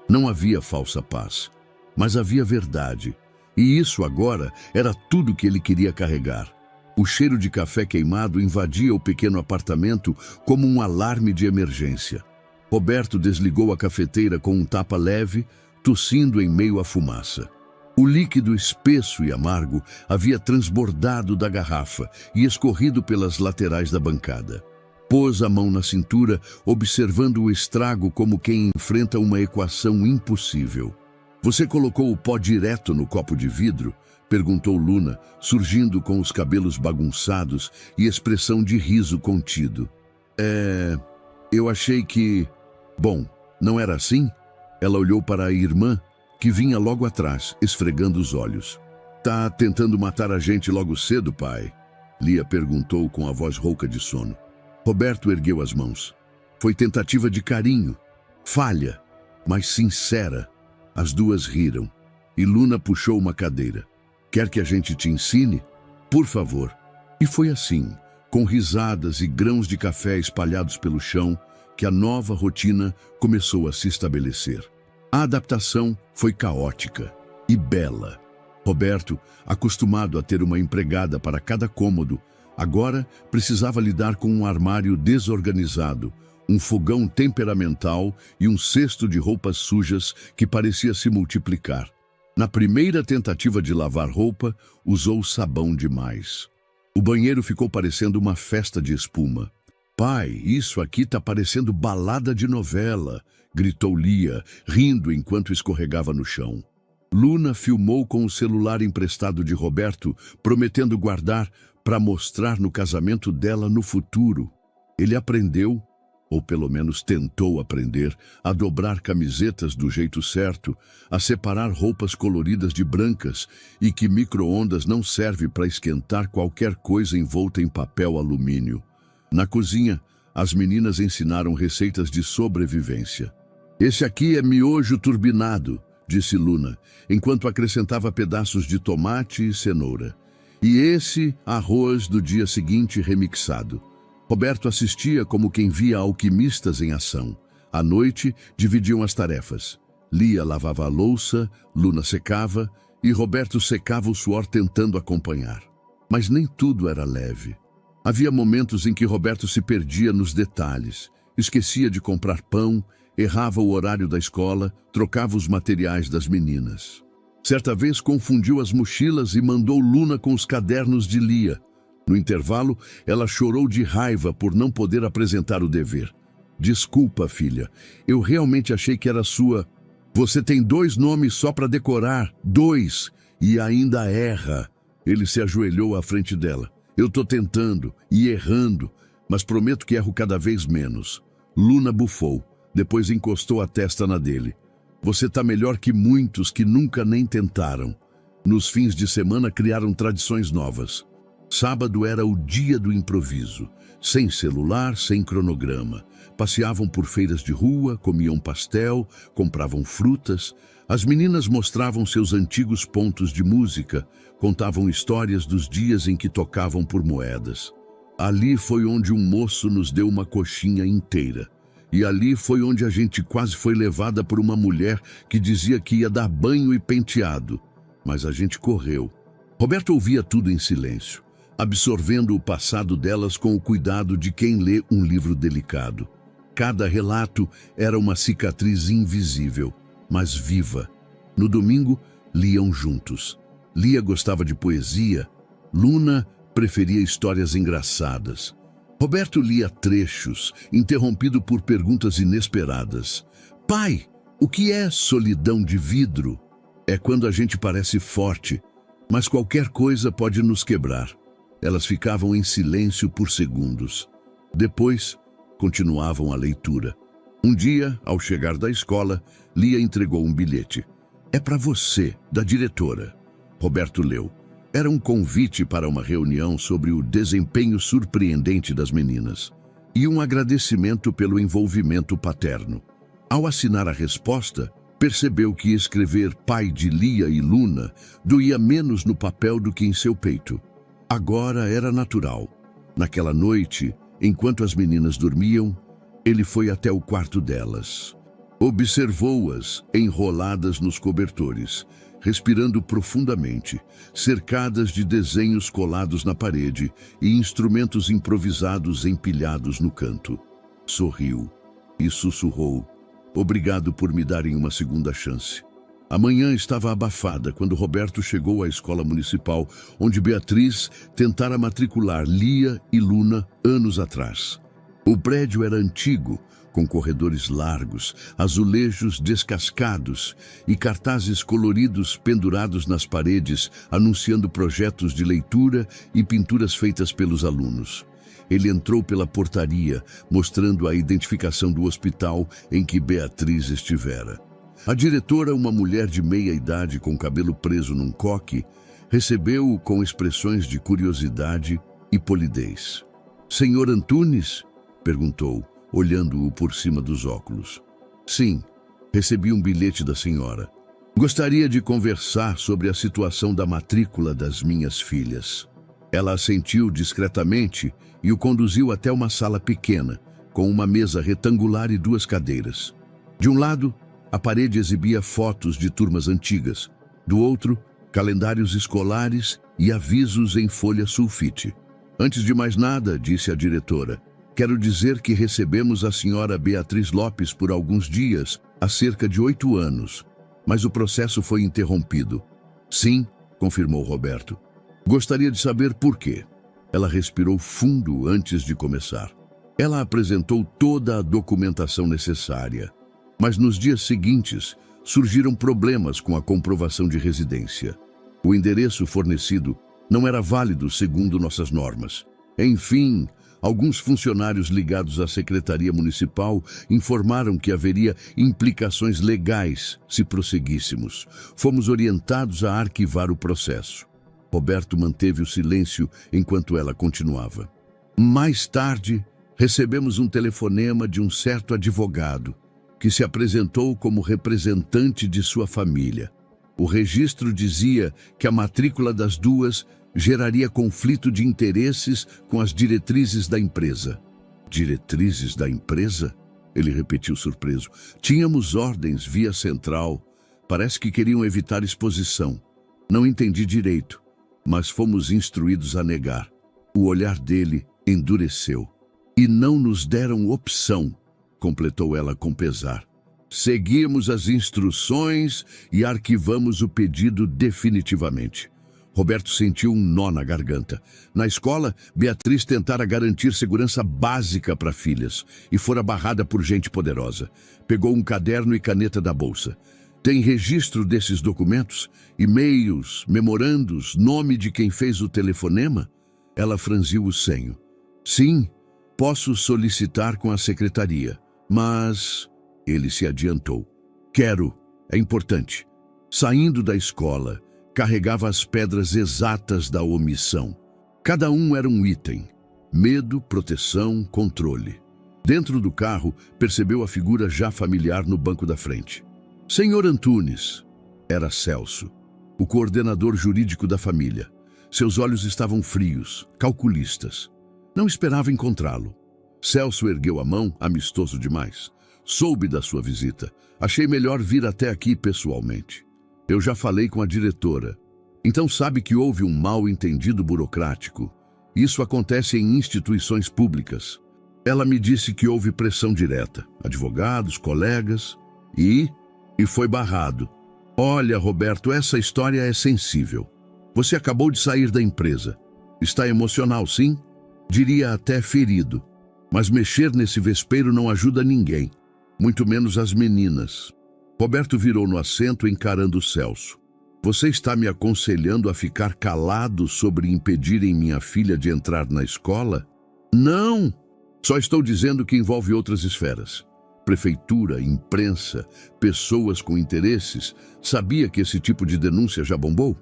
não havia falsa paz, mas havia verdade. E isso agora era tudo que ele queria carregar. O cheiro de café queimado invadia o pequeno apartamento como um alarme de emergência. Roberto desligou a cafeteira com um tapa leve, tossindo em meio à fumaça. O líquido espesso e amargo havia transbordado da garrafa e escorrido pelas laterais da bancada. Pôs a mão na cintura, observando o estrago como quem enfrenta uma equação impossível. Você colocou o pó direto no copo de vidro? Perguntou Luna, surgindo com os cabelos bagunçados e expressão de riso contido. Eu achei que... Bom, não era assim? Ela olhou para a irmã, que vinha logo atrás, esfregando os olhos. Tá tentando matar a gente logo cedo, pai? Lia perguntou com a voz rouca de sono. Roberto ergueu as mãos. Foi tentativa de carinho. Falha, mas sincera. As duas riram, e Luna puxou uma cadeira. Quer que a gente te ensine? Por favor. E foi assim, com risadas e grãos de café espalhados pelo chão, que a nova rotina começou a se estabelecer. A adaptação foi caótica e bela. Roberto, acostumado a ter uma empregada para cada cômodo, agora precisava lidar com um armário desorganizado, um fogão temperamental e um cesto de roupas sujas que parecia se multiplicar. Na primeira tentativa de lavar roupa, usou sabão demais. O banheiro ficou parecendo uma festa de espuma. "Pai, isso aqui tá parecendo balada de novela", gritou Lia, rindo enquanto escorregava no chão. Luna filmou com o celular emprestado de Roberto, prometendo guardar para mostrar no casamento dela no futuro. Ele aprendeu, ou pelo menos tentou aprender, a dobrar camisetas do jeito certo, a separar roupas coloridas de brancas e que micro-ondas não serve para esquentar qualquer coisa envolta em papel alumínio. Na cozinha, as meninas ensinaram receitas de sobrevivência. "Esse aqui é miojo turbinado", disse Luna, enquanto acrescentava pedaços de tomate e cenoura. "E esse, arroz do dia seguinte remixado." Roberto assistia como quem via alquimistas em ação. À noite, dividiam as tarefas. Lia lavava a louça, Luna secava e Roberto secava o suor tentando acompanhar. Mas nem tudo era leve. Havia momentos em que Roberto se perdia nos detalhes, esquecia de comprar pão, errava o horário da escola, trocava os materiais das meninas. Certa vez confundiu as mochilas e mandou Luna com os cadernos de Lia. No intervalo, ela chorou de raiva por não poder apresentar o dever. "Desculpa, filha, eu realmente achei que era sua. Você tem 2 nomes só para decorar, 2, e ainda erra." Ele se ajoelhou à frente dela. "Eu tô tentando e errando, mas prometo que erro cada vez menos." Luna bufou, depois encostou a testa na dele. "Você tá melhor que muitos que nunca nem tentaram." Nos fins de semana criaram tradições novas. Sábado era o dia do improviso, sem celular, sem cronograma. Passeavam por feiras de rua, comiam pastel, compravam frutas. As meninas mostravam seus antigos pontos de música, contavam histórias dos dias em que tocavam por moedas. Ali foi onde um moço nos deu uma coxinha inteira. E ali foi onde a gente quase foi levada por uma mulher que dizia que ia dar banho e penteado. Mas a gente correu. Roberto ouvia tudo em silêncio, absorvendo o passado delas com o cuidado de quem lê um livro delicado. Cada relato era uma cicatriz invisível, mas viva. No domingo, liam juntos. Lia gostava de poesia, Luna preferia histórias engraçadas. Roberto lia trechos, interrompido por perguntas inesperadas. "Pai, o que é solidão de vidro?" "É quando a gente parece forte, mas qualquer coisa pode nos quebrar." Elas ficavam em silêncio por segundos. Depois, continuavam a leitura. Um dia, ao chegar da escola, Lia entregou um bilhete. "É para você, da diretora." Roberto leu. Era um convite para uma reunião sobre o desempenho surpreendente das meninas e um agradecimento pelo envolvimento paterno. Ao assinar a resposta, percebeu que escrever pai de Lia e Luna doía menos no papel do que em seu peito. Agora era natural. Naquela noite, enquanto as meninas dormiam, ele foi até o quarto delas. Observou-as enroladas nos cobertores, respirando profundamente, cercadas de desenhos colados na parede e instrumentos improvisados empilhados no canto. Sorriu e sussurrou: "Obrigado por me darem uma segunda chance." A manhã estava abafada quando Roberto chegou à escola municipal, onde Beatriz tentara matricular Lia e Luna anos atrás. O prédio era antigo, com corredores largos, azulejos descascados e cartazes coloridos pendurados nas paredes, anunciando projetos de leitura e pinturas feitas pelos alunos. Ele entrou pela portaria, mostrando a identificação do hospital em que Beatriz estivera. A diretora, uma mulher de meia idade com cabelo preso num coque, recebeu-o com expressões de curiosidade e polidez. "Senhor Antunes?" perguntou, olhando-o por cima dos óculos. "Sim, recebi um bilhete da senhora. Gostaria de conversar sobre a situação da matrícula das minhas filhas." Ela assentiu discretamente e o conduziu até uma sala pequena, com uma mesa retangular e 2 cadeiras. De um lado, a parede exibia fotos de turmas antigas. Do outro, calendários escolares e avisos em folha sulfite. Antes de mais nada, disse a diretora, quero dizer que recebemos a senhora Beatriz Lopes por alguns dias, há cerca de 8 anos. Mas o processo foi interrompido. Sim, confirmou Roberto. Gostaria de saber por quê. Ela respirou fundo antes de começar. Ela apresentou toda a documentação necessária. Mas nos dias seguintes, surgiram problemas com a comprovação de residência. O endereço fornecido não era válido segundo nossas normas. Enfim, alguns funcionários ligados à Secretaria Municipal informaram que haveria implicações legais se prosseguíssemos. Fomos orientados a arquivar o processo. Roberto manteve o silêncio enquanto ela continuava. Mais tarde, recebemos um telefonema de um certo advogado, que se apresentou como representante de sua família. O registro dizia que a matrícula das duas geraria conflito de interesses com as diretrizes da empresa. Diretrizes da empresa? Ele repetiu surpreso. Tínhamos ordens via central. Parece que queriam evitar exposição. Não entendi direito, mas fomos instruídos a negar. O olhar dele endureceu. E não nos deram opção, completou ela com pesar. Seguimos as instruções e arquivamos o pedido definitivamente. Roberto sentiu um nó na garganta. Na escola, Beatriz tentara garantir segurança básica para filhas e fora barrada por gente poderosa. Pegou um caderno e caneta da bolsa. Tem registro desses documentos? E-mails, memorandos, nome de quem fez o telefonema? Ela franziu o senho. Sim, posso solicitar com a secretaria, mas... Ele se adiantou. Quero, é importante. Saindo da escola, carregava as pedras exatas da omissão. Cada um era um item. Medo, proteção, controle. Dentro do carro, percebeu a figura já familiar no banco da frente. Senhor Antunes. Era Celso, o coordenador jurídico da família. Seus olhos estavam frios, calculistas. Não esperava encontrá-lo. Celso ergueu a mão, amistoso demais. Soube da sua visita. Achei melhor vir até aqui pessoalmente. Eu já falei com a diretora. Então sabe que houve um mal-entendido burocrático. Isso acontece em instituições públicas. Ela me disse que houve pressão direta. Advogados, colegas. E foi barrado. Olha, Roberto, essa história é sensível. Você acabou de sair da empresa. Está emocional, sim? Diria até ferido. Mas mexer nesse vespeiro não ajuda ninguém. Muito menos as meninas. Roberto virou no assento encarando Celso. Você está me aconselhando a ficar calado sobre impedirem minha filha de entrar na escola? Não! Só estou dizendo que envolve outras esferas. Prefeitura, imprensa, pessoas com interesses. Sabia que esse tipo de denúncia já bombou?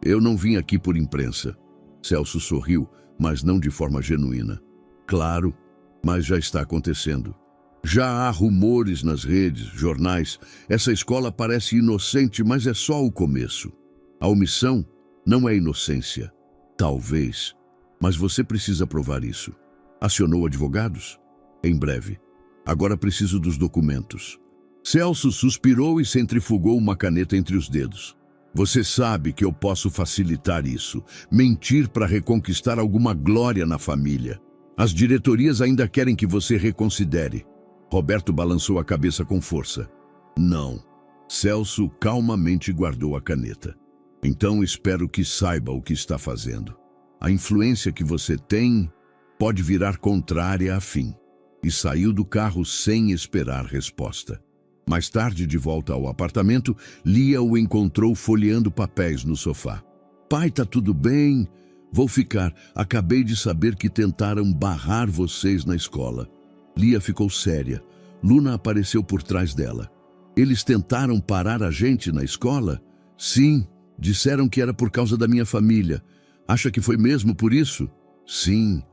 Eu não vim aqui por imprensa. Celso sorriu, mas não de forma genuína. Claro, mas já está acontecendo. Já há rumores nas redes, jornais. Essa escola parece inocente, mas é só o começo. A omissão não é inocência. Talvez. Mas você precisa provar isso. Acionou advogados? Em breve. Agora preciso dos documentos. Celso suspirou e centrifugou uma caneta entre os dedos. Você sabe que eu posso facilitar isso. Mentir para reconquistar alguma glória na família. As diretorias ainda querem que você reconsidere. Roberto balançou a cabeça com força. Não. Celso calmamente guardou a caneta. Então espero que saiba o que está fazendo. A influência que você tem pode virar contrária a fim. E saiu do carro sem esperar resposta. Mais tarde, de volta ao apartamento, Lia o encontrou folheando papéis no sofá. Pai, tá tudo bem? Vou ficar. Acabei de saber que tentaram barrar vocês na escola. Lia ficou séria. Luna apareceu por trás dela. Eles tentaram parar a gente na escola? Sim, disseram que era por causa da minha família. Acha que foi mesmo por isso? Sim.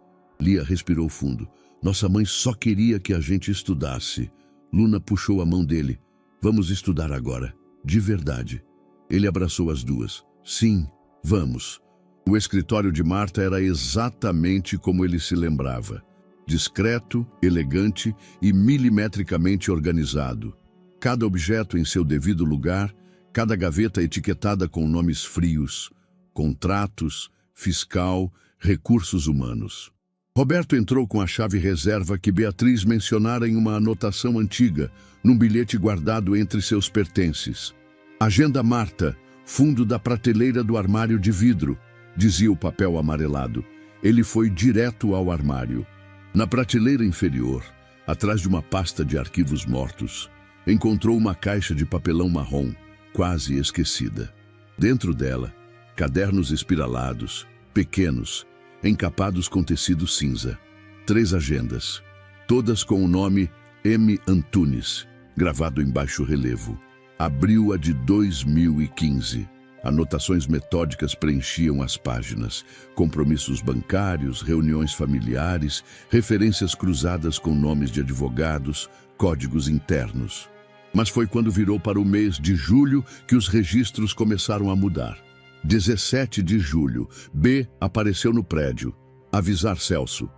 Lia respirou fundo. Nossa mãe só queria que a gente estudasse. Luna puxou a mão dele. Vamos estudar agora. De verdade. Ele abraçou as duas. Sim, vamos. O escritório de Marta era exatamente como ele se lembrava. Discreto, elegante e milimetricamente organizado. Cada objeto em seu devido lugar, cada gaveta etiquetada com nomes frios, contratos, fiscal, recursos humanos. Roberto entrou com a chave reserva que Beatriz mencionara em uma anotação antiga, num bilhete guardado entre seus pertences. Agenda Marta, fundo da prateleira do armário de vidro, dizia o papel amarelado. Ele foi direto ao armário. Na prateleira inferior, atrás de uma pasta de arquivos mortos, encontrou uma caixa de papelão marrom, quase esquecida. Dentro dela, cadernos espiralados, pequenos, encapados com tecido cinza. 3 agendas, todas com o nome M. Antunes, gravado em baixo relevo. Abriu a de 2015. Anotações metódicas preenchiam as páginas. Compromissos bancários, reuniões familiares, referências cruzadas com nomes de advogados, códigos internos. Mas foi quando virou para o mês de julho que os registros começaram a mudar. 17 de julho, B apareceu no prédio. Avisar Celso.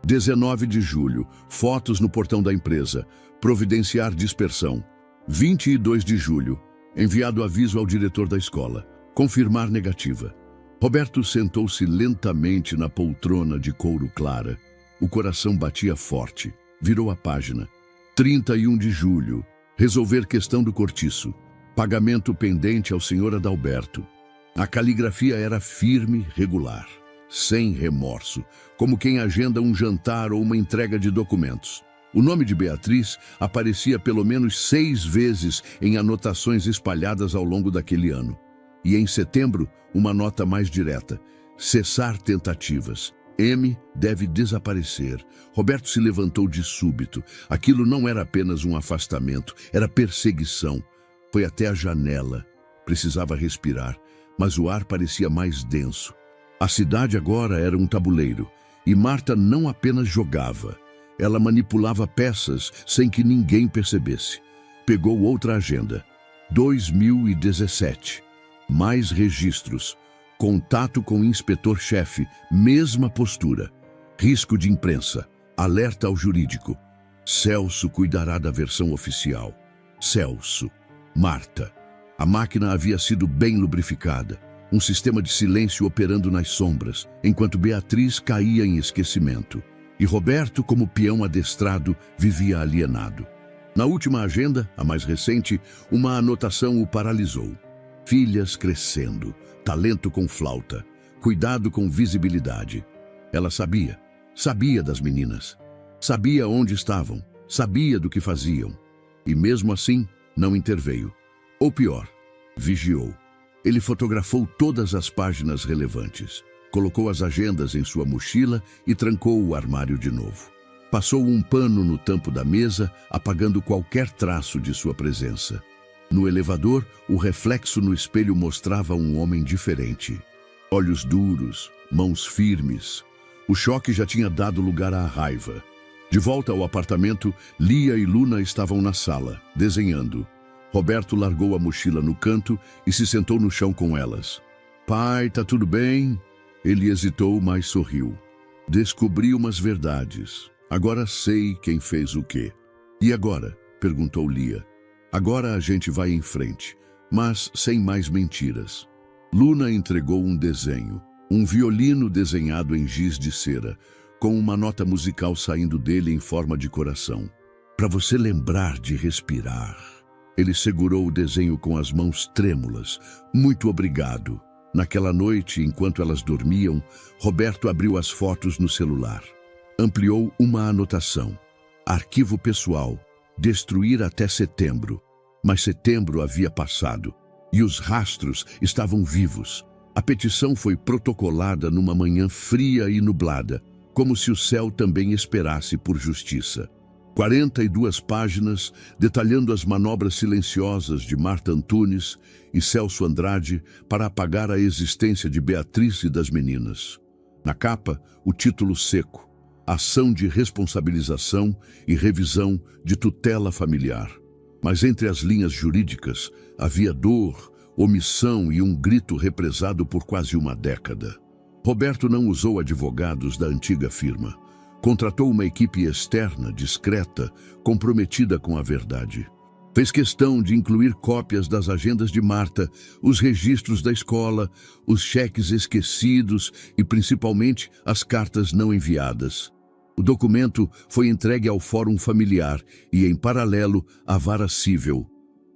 19 de julho, fotos no portão da empresa. Providenciar dispersão. 22 de julho, enviado aviso ao diretor da escola. Confirmar negativa. Roberto sentou-se lentamente na poltrona de couro clara. O coração batia forte. Virou a página. 31 de julho, resolver questão do cortiço. Pagamento pendente ao senhor Adalberto. A caligrafia era firme, regular, sem remorso, como quem agenda um jantar ou uma entrega de documentos. O nome de Beatriz aparecia pelo menos 6 vezes em anotações espalhadas ao longo daquele ano. E em setembro, uma nota mais direta: cessar tentativas. M deve desaparecer. Roberto se levantou de súbito. Aquilo não era apenas um afastamento, era perseguição. Foi até a janela. Precisava respirar, mas o ar parecia mais denso. A cidade agora era um tabuleiro, e Marta não apenas jogava. Ela manipulava peças sem que ninguém percebesse. Pegou outra agenda. 2017. Mais registros. Contato com o inspetor-chefe, mesma postura. Risco de imprensa. Alerta ao jurídico. Celso cuidará da versão oficial. Celso. Marta. A máquina havia sido bem lubrificada. Um sistema de silêncio operando nas sombras, enquanto Beatriz caía em esquecimento. E Roberto, como peão adestrado, vivia alienado. Na última agenda, a mais recente, uma anotação o paralisou. Filhas crescendo, talento com flauta, cuidado com visibilidade. Ela sabia das meninas, sabia onde estavam, sabia do que faziam. E mesmo assim, não interveio. Ou pior, vigiou. Ele fotografou todas as páginas relevantes, colocou as agendas em sua mochila e trancou o armário de novo. Passou um pano no tampo da mesa, apagando qualquer traço de sua presença. No elevador, o reflexo no espelho mostrava um homem diferente. Olhos duros, mãos firmes. O choque já tinha dado lugar à raiva. De volta ao apartamento, Lia e Luna estavam na sala, desenhando. Roberto largou a mochila no canto e se sentou no chão com elas. Pai, tá tudo bem? Ele hesitou, mas sorriu. Descobri umas verdades. Agora sei quem fez o quê. E agora? Perguntou Lia. Agora a gente vai em frente, mas sem mais mentiras. Luna entregou um desenho, um violino desenhado em giz de cera, com uma nota musical saindo dele em forma de coração. Para você lembrar de respirar. Ele segurou o desenho com as mãos trêmulas. Muito obrigado. Naquela noite, enquanto elas dormiam, Roberto abriu as fotos no celular. Ampliou uma anotação. Arquivo pessoal. Destruir até setembro. Mas setembro havia passado. E os rastros estavam vivos. A petição foi protocolada numa manhã fria e nublada, como se o céu também esperasse por justiça. 42 páginas detalhando as manobras silenciosas de Marta Antunes e Celso Andrade para apagar a existência de Beatriz e das meninas. Na capa, o título seco: Ação de responsabilização e revisão de tutela familiar. Mas entre as linhas jurídicas havia dor, omissão e um grito represado por quase uma década. Roberto não usou advogados da antiga firma. Contratou uma equipe externa, discreta, comprometida com a verdade. Fez questão de incluir cópias das agendas de Marta, os registros da escola, os cheques esquecidos e, principalmente, as cartas não enviadas. O documento foi entregue ao Fórum Familiar e, em paralelo, à Vara Cível.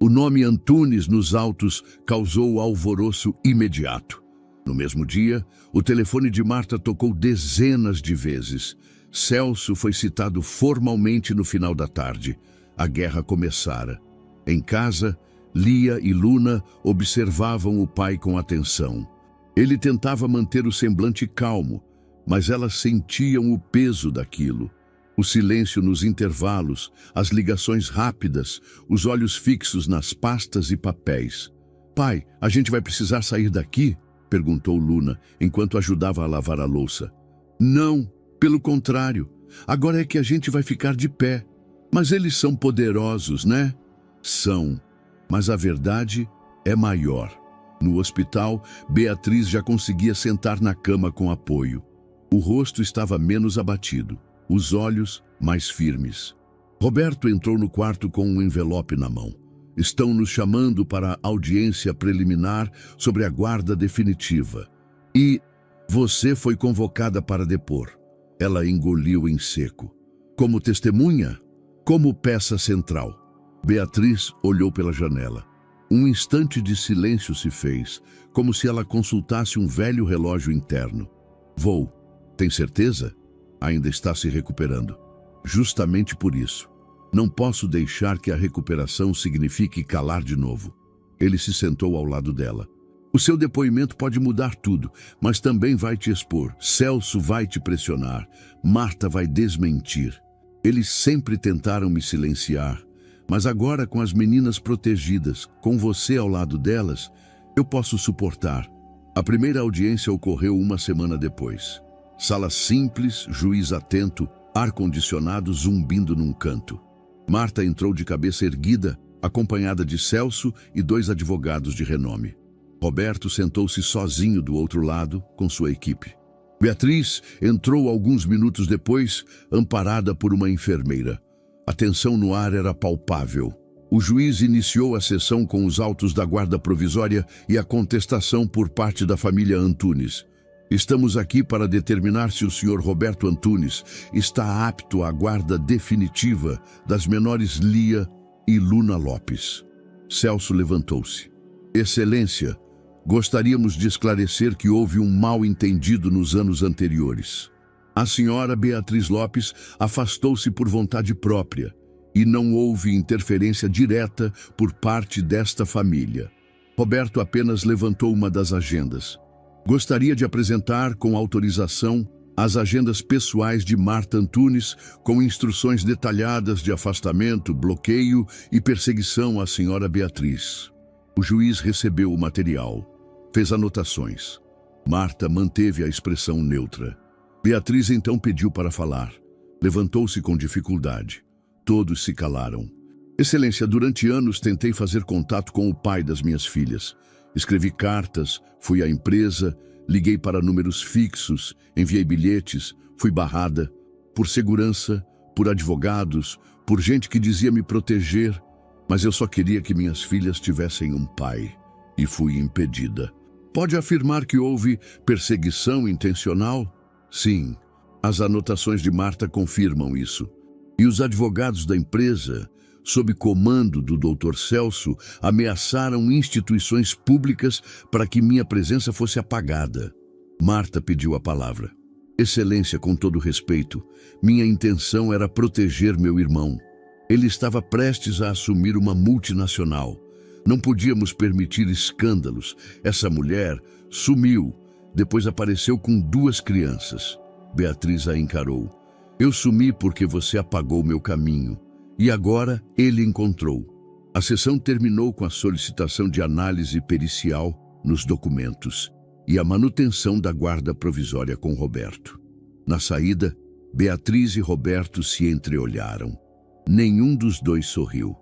O nome Antunes nos autos causou alvoroço imediato. No mesmo dia, o telefone de Marta tocou dezenas de vezes. Celso foi citado formalmente no final da tarde. A guerra começara. Em casa, Lia e Luna observavam o pai com atenção. Ele tentava manter o semblante calmo, mas elas sentiam o peso daquilo. O silêncio nos intervalos, as ligações rápidas, os olhos fixos nas pastas e papéis. "Pai, a gente vai precisar sair daqui?" perguntou Luna, enquanto ajudava a lavar a louça. "Não, pelo contrário. Agora é que a gente vai ficar de pé. Mas eles são poderosos, né?" "São, mas a verdade é maior." No hospital, Beatriz já conseguia sentar na cama com apoio. O rosto estava menos abatido, os olhos mais firmes. Roberto entrou no quarto com um envelope na mão. "Estão nos chamando para a audiência preliminar sobre a guarda definitiva. E você foi convocada para depor." Ela engoliu em seco. "Como testemunha? Como peça central?" Beatriz olhou pela janela. Um instante de silêncio se fez, como se ela consultasse um velho relógio interno. "Vou. Tem certeza? Ainda está se recuperando." "Justamente por isso. Não posso deixar que a recuperação signifique calar de novo." Ele se sentou ao lado dela. "O seu depoimento pode mudar tudo, mas também vai te expor. Celso vai te pressionar. Marta vai desmentir. Eles sempre tentaram me silenciar. Mas agora, com as meninas protegidas, com você ao lado delas, eu posso suportar." A primeira audiência ocorreu uma semana depois. Sala simples, juiz atento, ar-condicionado zumbindo num canto. Marta entrou de cabeça erguida, acompanhada de Celso e 2 advogados de renome. Roberto sentou-se sozinho do outro lado, com sua equipe. Beatriz entrou alguns minutos depois, amparada por uma enfermeira. A tensão no ar era palpável. O juiz iniciou a sessão com os autos da guarda provisória e a contestação por parte da família Antunes. "Estamos aqui para determinar se o senhor Roberto Antunes está apto à guarda definitiva das menores Lia e Luna Lopes." Celso levantou-se. "Excelência, gostaríamos de esclarecer que houve um mal-entendido nos anos anteriores. A senhora Beatriz Lopes afastou-se por vontade própria e não houve interferência direta por parte desta família." Roberto apenas levantou uma das agendas. "Gostaria de apresentar, com autorização, as agendas pessoais de Marta Antunes, com instruções detalhadas de afastamento, bloqueio e perseguição à senhora Beatriz." O juiz recebeu o material. Fez anotações. Marta manteve a expressão neutra. Beatriz então pediu para falar. Levantou-se com dificuldade. Todos se calaram. "Excelência, durante anos tentei fazer contato com o pai das minhas filhas. Escrevi cartas, fui à empresa, liguei para números fixos, enviei bilhetes, fui barrada. Por segurança, por advogados, por gente que dizia me proteger. Mas eu só queria que minhas filhas tivessem um pai. E fui impedida." "Pode afirmar que houve perseguição intencional?" "Sim, as anotações de Marta confirmam isso. E os advogados da empresa, sob comando do Dr. Celso, ameaçaram instituições públicas para que minha presença fosse apagada." Marta pediu a palavra. "Excelência, com todo respeito, minha intenção era proteger meu irmão. Ele estava prestes a assumir uma multinacional. Não podíamos permitir escândalos. Essa mulher sumiu. Depois apareceu com 2 crianças. Beatriz a encarou. "Eu sumi porque você apagou meu caminho. E agora ele encontrou." A sessão terminou com a solicitação de análise pericial nos documentos e a manutenção da guarda provisória com Roberto. Na saída, Beatriz e Roberto se entreolharam. Nenhum dos dois sorriu.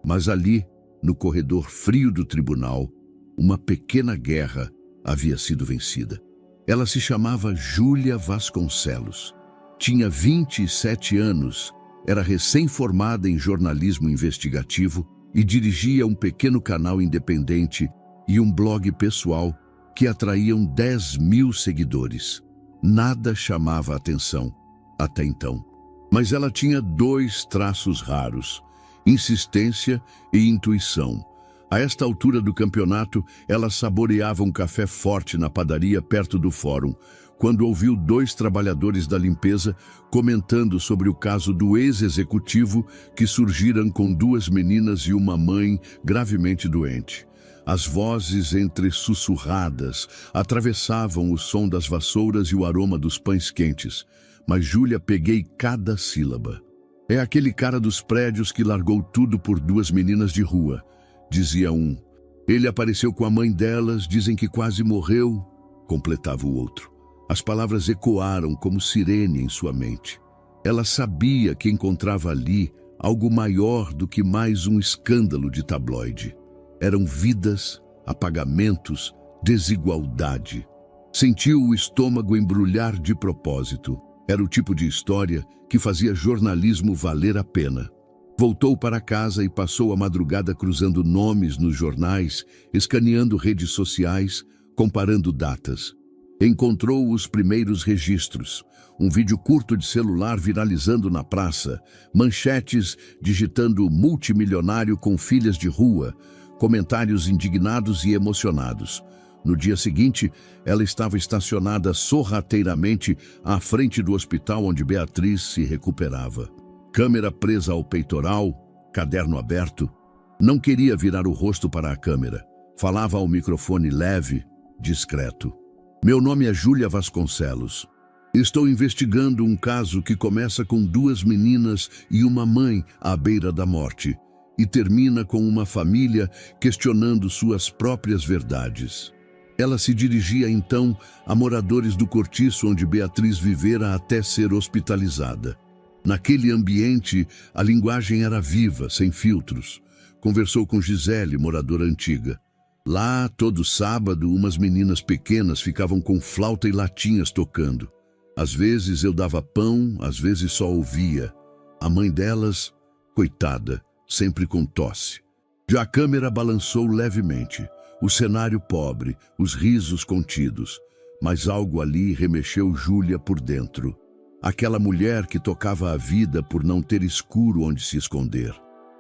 Mas ali, no corredor frio do tribunal, uma pequena guerra havia sido vencida. Ela se chamava Júlia Vasconcelos. Tinha 27 anos, era recém-formada em jornalismo investigativo e dirigia um pequeno canal independente e um blog pessoal que atraíam 10.000 seguidores. Nada chamava a atenção até então. Mas ela tinha 2 traços raros: insistência e intuição. A esta altura do campeonato, ela saboreava um café forte na padaria perto do fórum, quando ouviu 2 trabalhadores da limpeza comentando sobre o caso do ex-executivo que surgiram com 2 meninas e uma mãe gravemente doente. As vozes entre-sussurradas atravessavam o som das vassouras e o aroma dos pães quentes, mas Júlia peguei cada sílaba. É aquele cara dos prédios que largou tudo por 2 meninas de rua, dizia um. Ele apareceu com a mãe delas, dizem que quase morreu, completava o outro. As palavras ecoaram como sirene em sua mente. Ela sabia que encontrava ali algo maior do que mais um escândalo de tabloide. Eram vidas, apagamentos, desigualdade. Sentiu o estômago embrulhar de propósito. Era o tipo de história que fazia jornalismo valer a pena. Voltou para casa e passou a madrugada cruzando nomes nos jornais, escaneando redes sociais, comparando datas. Encontrou os primeiros registros. Um vídeo curto de celular viralizando na praça, manchetes digitando multimilionário com filhas de rua, comentários indignados e emocionados. No dia seguinte, ela estava estacionada sorrateiramente à frente do hospital onde Beatriz se recuperava. Câmera presa ao peitoral, caderno aberto. Não queria virar o rosto para a câmera. Falava ao microfone leve, discreto. Meu nome é Júlia Vasconcelos. Estou investigando um caso que começa com 2 meninas e uma mãe à beira da morte e termina com uma família questionando suas próprias verdades. Ela se dirigia então a moradores do cortiço onde Beatriz vivera até ser hospitalizada. Naquele ambiente, a linguagem era viva, sem filtros. Conversou com Gisele, moradora antiga. Lá, todo sábado, umas meninas pequenas ficavam com flauta e latinhas tocando. Às vezes eu dava pão, às vezes só ouvia. A mãe delas, coitada, sempre com tosse. Já a câmera balançou levemente. O cenário pobre, os risos contidos. Mas algo ali remexeu Júlia por dentro. Aquela mulher que tocava a vida por não ter escuro onde se esconder.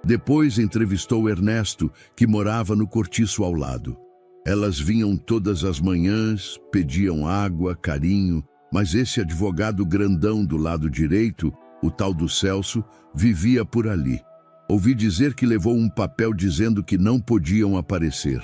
Depois entrevistou Ernesto, que morava no cortiço ao lado. Elas vinham todas as manhãs, pediam água, carinho, mas esse advogado grandão do lado direito, o tal do Celso, vivia por ali. Ouvi dizer que levou um papel dizendo que não podiam aparecer.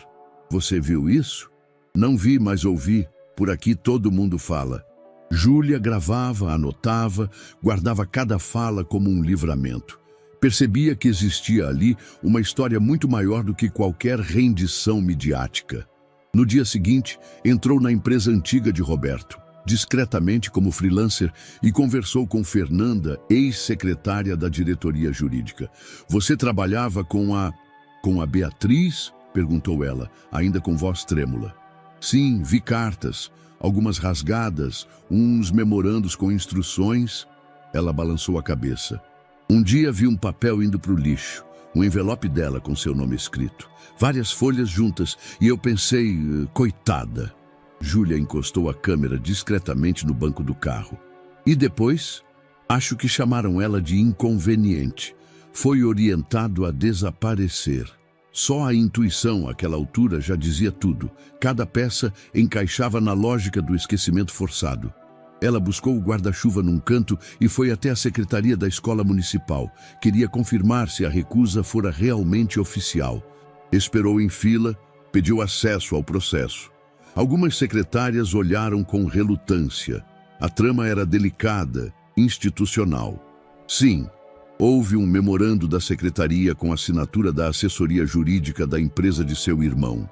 Você viu isso? Não vi, mas ouvi. Por aqui todo mundo fala. Júlia gravava, anotava, guardava cada fala como um livramento. Percebia que existia ali uma história muito maior do que qualquer rendição midiática. No dia seguinte, entrou na empresa antiga de Roberto, discretamente como freelancer, e conversou com Fernanda, ex-secretária da diretoria jurídica. Você trabalhava com a Beatriz? Perguntou ela, ainda com voz trêmula. Sim, vi cartas, algumas rasgadas, uns memorandos com instruções. Ela balançou a cabeça. Um dia vi um papel indo para o lixo, um envelope dela com seu nome escrito, várias folhas juntas, e eu pensei, coitada. Júlia encostou a câmera discretamente no banco do carro. E depois? Acho que chamaram ela de inconveniente. Foi orientado a desaparecer. Só a intuição, àquela altura, já dizia tudo. Cada peça encaixava na lógica do esquecimento forçado. Ela buscou o guarda-chuva num canto e foi até a secretaria da escola municipal. Queria confirmar se a recusa fora realmente oficial. Esperou em fila, pediu acesso ao processo. Algumas secretárias olharam com relutância. A trama era delicada, institucional. Sim, houve um memorando da secretaria com assinatura da assessoria jurídica da empresa de seu irmão,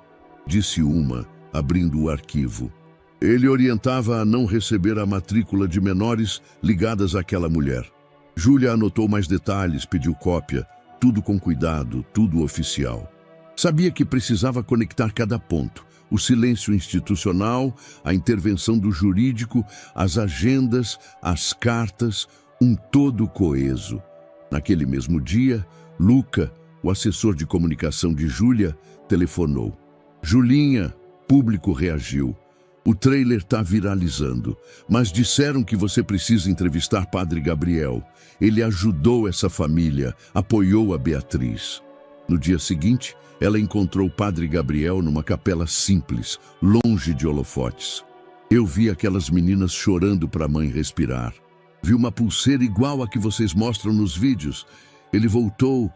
disse uma, abrindo o arquivo. Ele orientava a não receber a matrícula de menores ligadas àquela mulher. Júlia anotou mais detalhes, pediu cópia, tudo com cuidado, tudo oficial. Sabia que precisava conectar cada ponto. O silêncio institucional, a intervenção do jurídico, as agendas, as cartas, um todo coeso. Naquele mesmo dia, Luca, o assessor de comunicação de Júlia, telefonou. Julinha, público reagiu. O trailer está viralizando, mas disseram que você precisa entrevistar Padre Gabriel. Ele ajudou essa família, apoiou a Beatriz. No dia seguinte, ela encontrou Padre Gabriel numa capela simples, longe de holofotes. Eu vi aquelas meninas chorando para a mãe respirar. Vi uma pulseira igual a que vocês mostram nos vídeos. Ele voltou,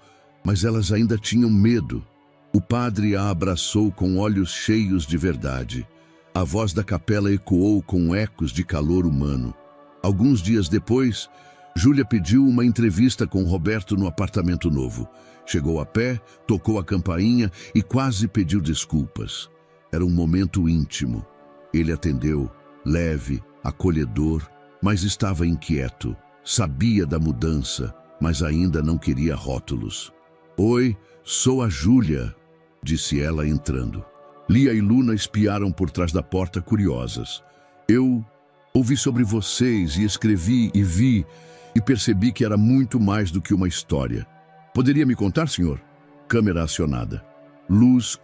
mas elas ainda tinham medo. O padre a abraçou com olhos cheios de verdade. A voz da capela ecoou com ecos de calor humano. Alguns dias depois, Júlia pediu uma entrevista com Roberto no apartamento novo. Chegou a pé, tocou a campainha e quase pediu desculpas. Era um momento íntimo. Ele atendeu, leve, acolhedor, mas estava inquieto. Sabia da mudança, mas ainda não queria rótulos. Oi, sou a Júlia, disse ela entrando. Lia e Luna espiaram por trás da porta curiosas. Eu ouvi sobre vocês e escrevi e vi e percebi que era muito mais do que uma história. Poderia me contar, senhor? Câmera acionada. Luz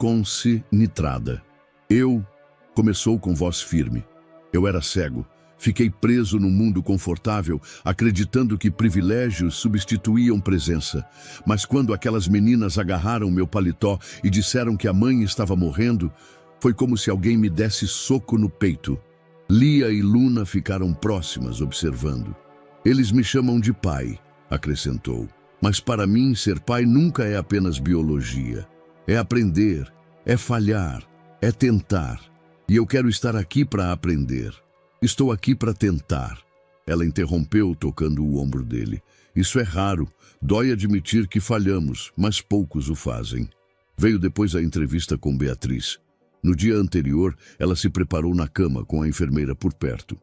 nitrada. Começou com voz firme. Eu era cego. Fiquei preso num mundo confortável, acreditando que privilégios substituíam presença. Mas quando aquelas meninas agarraram meu paletó e disseram que a mãe estava morrendo, foi como se alguém me desse soco no peito. Lia e Luna ficaram próximas, observando. Eles me chamam de pai, acrescentou. Mas para mim, ser pai nunca é apenas biologia. É aprender, é falhar, é tentar. E eu quero estar aqui para aprender. Estou aqui para tentar. Ela interrompeu, tocando o ombro dele. Isso é raro. Dói admitir que falhamos, mas poucos o fazem. Veio depois a entrevista com Beatriz. No dia anterior, ela se preparou na cama com a enfermeira por perto.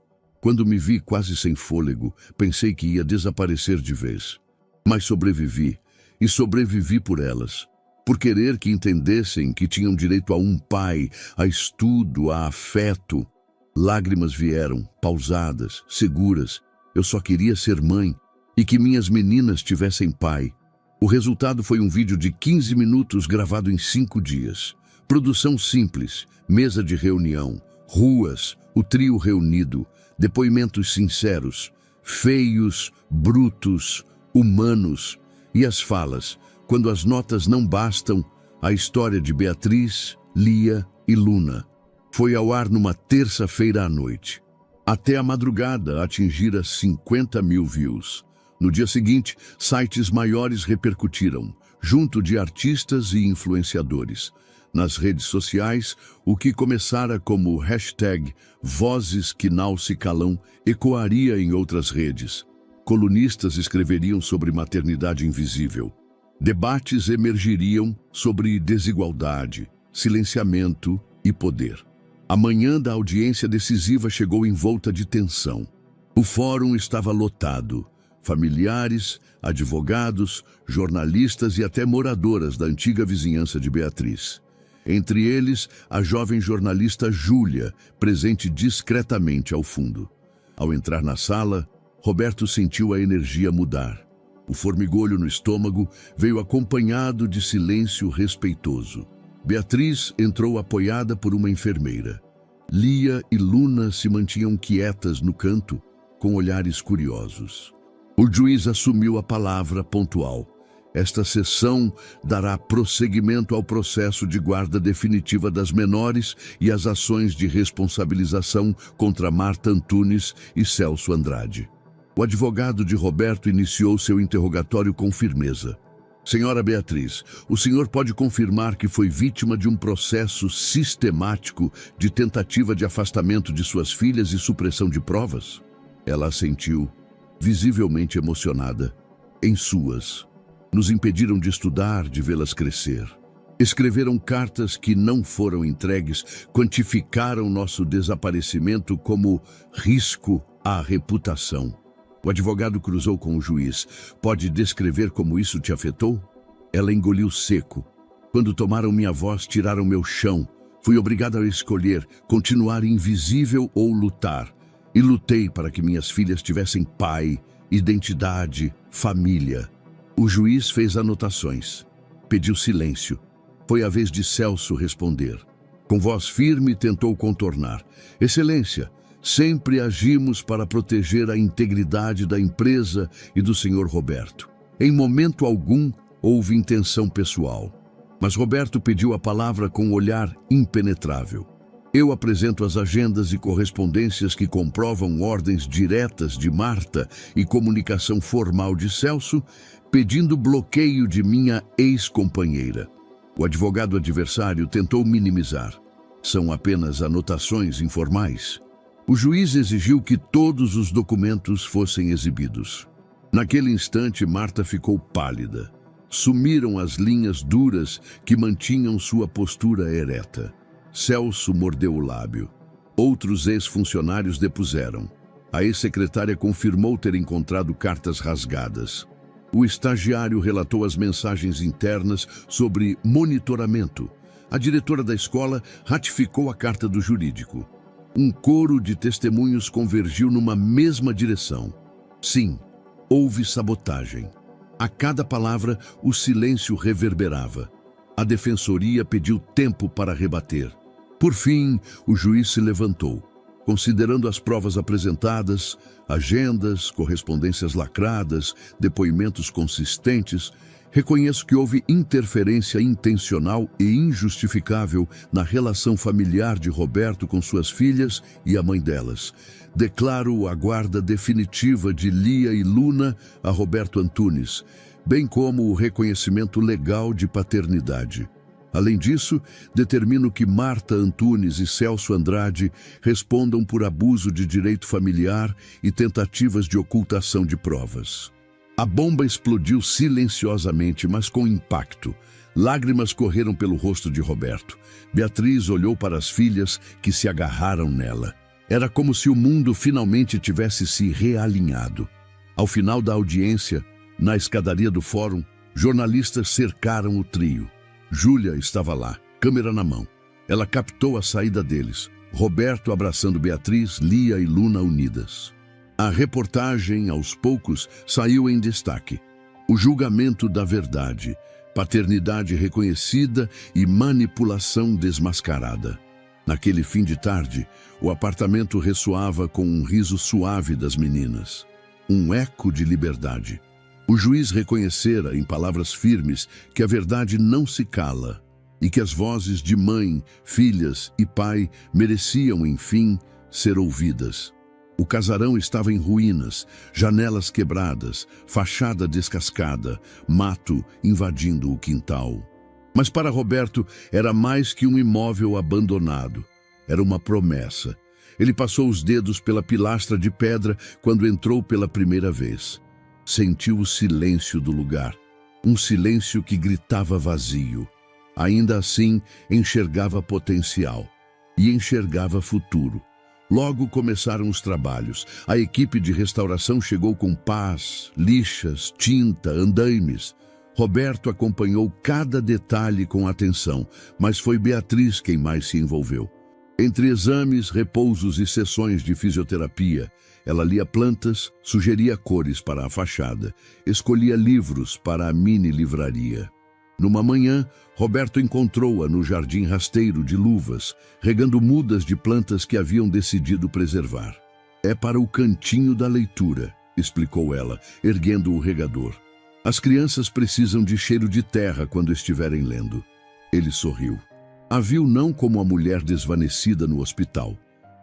Quando me vi quase sem fôlego, pensei que ia desaparecer de vez. Mas sobrevivi. E sobrevivi por elas. Por querer que entendessem que tinham direito a um pai, a estudo, a afeto. Lágrimas vieram, pausadas, seguras. Eu só queria ser mãe e que minhas meninas tivessem pai. O resultado foi um vídeo de 15 minutos gravado em 5 dias. Produção simples, mesa de reunião, ruas, o trio reunido, depoimentos sinceros, feios, brutos, humanos. E as falas, quando as notas não bastam, a história de Beatriz, Lia e Luna. Foi ao ar numa terça-feira à noite. Até a madrugada atingira 50 mil views. No dia seguinte, sites maiores repercutiram, junto de artistas e influenciadores. Nas redes sociais, o que começara como hashtag Vozes que não se calam ecoaria em outras redes. Colunistas escreveriam sobre maternidade invisível. Debates emergiriam sobre desigualdade, silenciamento e poder. A manhã da audiência decisiva chegou envolta de tensão. O fórum estava lotado. Familiares, advogados, jornalistas e até moradoras da antiga vizinhança de Beatriz. Entre eles, a jovem jornalista Júlia, presente discretamente ao fundo. Ao entrar na sala, Roberto sentiu a energia mudar. O formigolho no estômago veio acompanhado de silêncio respeitoso. Beatriz entrou apoiada por uma enfermeira. Lia e Luna se mantinham quietas no canto, com olhares curiosos. O juiz assumiu a palavra pontual. Esta sessão dará prosseguimento ao processo de guarda definitiva das menores e às ações de responsabilização contra Marta Antunes e Celso Andrade. O advogado de Roberto iniciou seu interrogatório com firmeza. Senhora Beatriz, o senhor pode confirmar que foi vítima de um processo sistemático de tentativa de afastamento de suas filhas e supressão de provas? Ela assentiu, visivelmente emocionada. Em suas. Nos impediram de estudar, de vê-las crescer. Escreveram cartas que não foram entregues, quantificaram nosso desaparecimento como risco à reputação. O advogado cruzou com o juiz. Pode descrever como isso te afetou? Ela engoliu seco. Quando tomaram minha voz, tiraram meu chão. Fui obrigado a escolher continuar invisível ou lutar. E lutei para que minhas filhas tivessem pai, identidade, família. O juiz fez anotações. Pediu silêncio. Foi a vez de Celso responder. Com voz firme tentou contornar. Excelência, sempre agimos para proteger a integridade da empresa e do senhor Roberto. Em momento algum houve intenção pessoal. Mas Roberto pediu a palavra com um olhar impenetrável. Eu apresento as agendas e correspondências que comprovam ordens diretas de Marta e comunicação formal de Celso, pedindo bloqueio de minha ex-companheira. O advogado adversário tentou minimizar. São apenas anotações informais. O juiz exigiu que todos os documentos fossem exibidos. Naquele instante, Marta ficou pálida. Sumiram as linhas duras que mantinham sua postura ereta. Celso mordeu o lábio. Outros ex-funcionários depuseram. A ex-secretária confirmou ter encontrado cartas rasgadas. O estagiário relatou as mensagens internas sobre monitoramento. A diretora da escola ratificou a carta do jurídico. Um coro de testemunhos convergiu numa mesma direção. Sim, houve sabotagem. A cada palavra, o silêncio reverberava. A defensoria pediu tempo para rebater. Por fim, o juiz se levantou. Considerando as provas apresentadas, agendas, correspondências lacradas, depoimentos consistentes, reconheço que houve interferência intencional e injustificável na relação familiar de Roberto com suas filhas e a mãe delas. Declaro a guarda definitiva de Lia e Luna a Roberto Antunes, bem como o reconhecimento legal de paternidade. Além disso, determino que Marta Antunes e Celso Andrade respondam por abuso de direito familiar e tentativas de ocultação de provas. A bomba explodiu silenciosamente, mas com impacto. Lágrimas correram pelo rosto de Roberto. Beatriz olhou para as filhas que se agarraram nela. Era como se o mundo finalmente tivesse se realinhado. Ao final da audiência, na escadaria do fórum, jornalistas cercaram o trio. Júlia estava lá, câmera na mão. Ela captou a saída deles. Roberto abraçando Beatriz, Lia e Luna unidas. A reportagem, aos poucos, saiu em destaque. O julgamento da verdade, paternidade reconhecida e manipulação desmascarada. Naquele fim de tarde, o apartamento ressoava com um riso suave das meninas. Um eco de liberdade. O juiz reconhecera, em palavras firmes, que a verdade não se cala e que as vozes de mãe, filhas e pai mereciam, enfim, ser ouvidas. O casarão estava em ruínas, janelas quebradas, fachada descascada, mato invadindo o quintal. Mas para Roberto era mais que um imóvel abandonado. Era uma promessa. Ele passou os dedos pela pilastra de pedra quando entrou pela primeira vez. Sentiu o silêncio do lugar, um silêncio que gritava vazio. Ainda assim, enxergava potencial e enxergava futuro. Logo começaram os trabalhos. A equipe de restauração chegou com pás, lixas, tinta, andaimes. Roberto acompanhou cada detalhe com atenção, mas foi Beatriz quem mais se envolveu. Entre exames, repousos e sessões de fisioterapia, ela lia plantas, sugeria cores para a fachada, escolhia livros para a mini-livraria. Numa manhã, Roberto encontrou-a no jardim rasteiro de Luvas, regando mudas de plantas que haviam decidido preservar. É para o cantinho da leitura, explicou ela, erguendo o regador. As crianças precisam de cheiro de terra quando estiverem lendo. Ele sorriu. A viu não como a mulher desvanecida no hospital,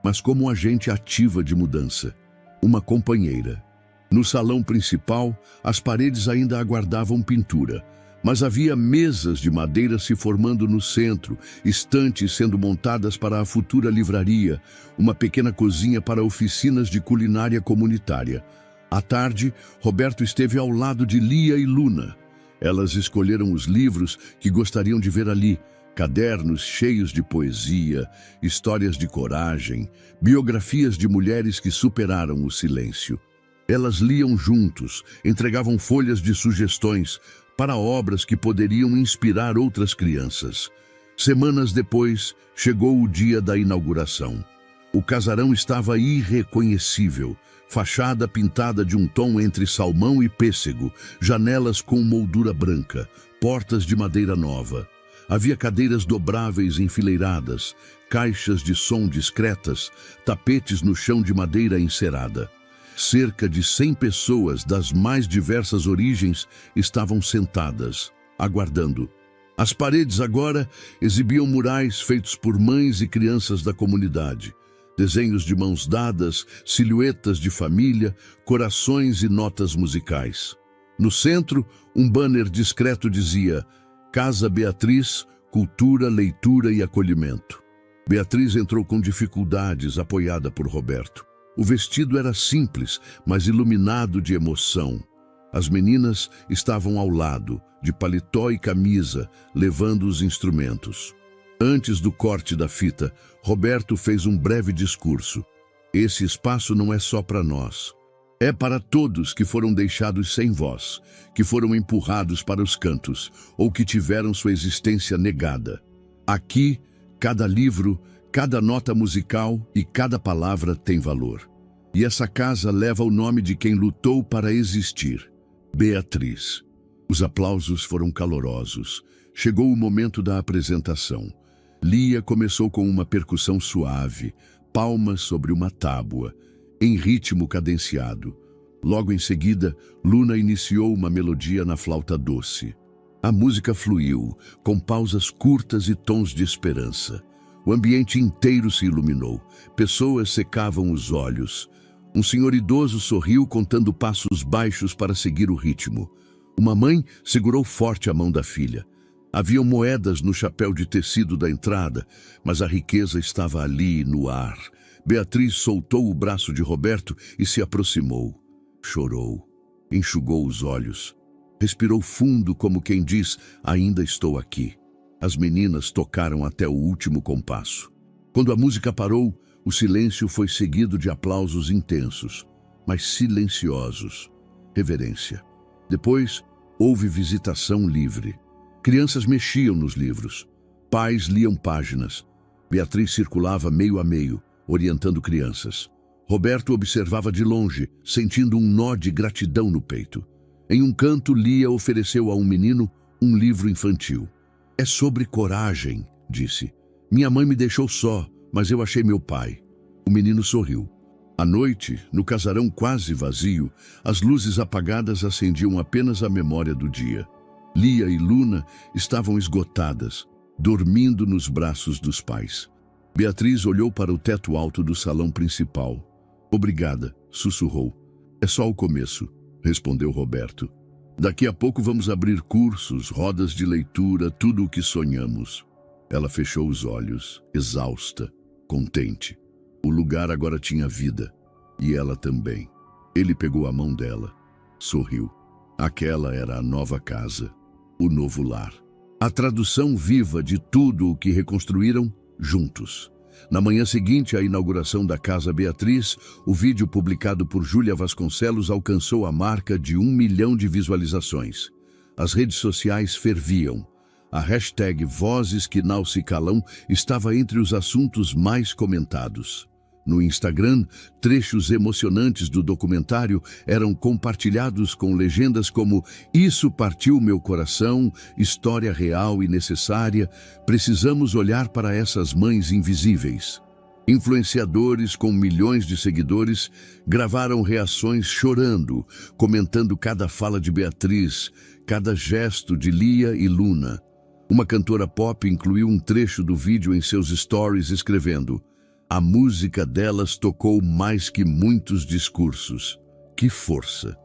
mas como agente ativa de mudança. Uma companheira. No salão principal, as paredes ainda aguardavam pintura, mas havia mesas de madeira se formando no centro, estantes sendo montadas para a futura livraria, uma pequena cozinha para oficinas de culinária comunitária. À tarde, Roberto esteve ao lado de Lia e Luna. Elas escolheram os livros que gostariam de ver ali, cadernos cheios de poesia, histórias de coragem, biografias de mulheres que superaram o silêncio. Elas liam juntos, entregavam folhas de sugestões para obras que poderiam inspirar outras crianças. Semanas depois, chegou o dia da inauguração. O casarão estava irreconhecível, fachada pintada de um tom entre salmão e pêssego, janelas com moldura branca, portas de madeira nova. Havia cadeiras dobráveis enfileiradas, caixas de som discretas, tapetes no chão de madeira encerada. Cerca de 100 pessoas das mais diversas origens estavam sentadas, aguardando. As paredes agora exibiam murais feitos por mães e crianças da comunidade. Desenhos de mãos dadas, silhuetas de família, corações e notas musicais. No centro, um banner discreto dizia: Casa Beatriz, cultura, leitura e acolhimento. Beatriz entrou com dificuldades, apoiada por Roberto. O vestido era simples, mas iluminado de emoção. As meninas estavam ao lado, de paletó e camisa, levando os instrumentos. Antes do corte da fita, Roberto fez um breve discurso. Esse espaço não é só para nós. É para todos que foram deixados sem voz, que foram empurrados para os cantos, ou que tiveram sua existência negada. Aqui, cada livro, cada nota musical e cada palavra tem valor. E essa casa leva o nome de quem lutou para existir: Beatriz. Os aplausos foram calorosos. Chegou o momento da apresentação. Lia começou com uma percussão suave, palmas sobre uma tábua, em ritmo cadenciado. Logo em seguida, Luna iniciou uma melodia na flauta doce. A música fluiu, com pausas curtas e tons de esperança. O ambiente inteiro se iluminou. Pessoas secavam os olhos. Um senhor idoso sorriu contando passos baixos para seguir o ritmo. Uma mãe segurou forte a mão da filha. Haviam moedas no chapéu de tecido da entrada, mas a riqueza estava ali, no ar. Beatriz soltou o braço de Roberto e se aproximou. Chorou, enxugou os olhos. Respirou fundo como quem diz: ainda estou aqui. As meninas tocaram até o último compasso. Quando a música parou, o silêncio foi seguido de aplausos intensos, mas silenciosos. Reverência. Depois, houve visitação livre. Crianças mexiam nos livros. Pais liam páginas. Beatriz circulava meio a meio, orientando crianças. Roberto observava de longe, sentindo um nó de gratidão no peito. Em um canto, Lia ofereceu a um menino um livro infantil. É sobre coragem, disse. Minha mãe me deixou só, mas eu achei meu pai. O menino sorriu. À noite, no casarão quase vazio, as luzes apagadas acendiam apenas a memória do dia. Lia e Luna estavam esgotadas, dormindo nos braços dos pais. Beatriz olhou para o teto alto do salão principal. Obrigada, sussurrou. É só o começo, respondeu Roberto. Daqui a pouco vamos abrir cursos, rodas de leitura, tudo o que sonhamos. Ela fechou os olhos, exausta, contente. O lugar agora tinha vida, e ela também. Ele pegou a mão dela, sorriu. Aquela era a nova casa, o novo lar. A tradução viva de tudo o que reconstruíram juntos. Na manhã seguinte à inauguração da Casa Beatriz, o vídeo publicado por Júlia Vasconcelos alcançou a marca de 1 milhão de visualizações. As redes sociais ferviam. A hashtag Vozes que Não Se Calam estava entre os assuntos mais comentados. No Instagram, trechos emocionantes do documentário eram compartilhados com legendas como "Isso partiu meu coração", "História real e necessária", "Precisamos olhar para essas mães invisíveis". Influenciadores com milhões de seguidores gravaram reações chorando, comentando cada fala de Beatriz, cada gesto de Lia e Luna. Uma cantora pop incluiu um trecho do vídeo em seus stories escrevendo: "A música delas tocou mais que muitos discursos. Que força!"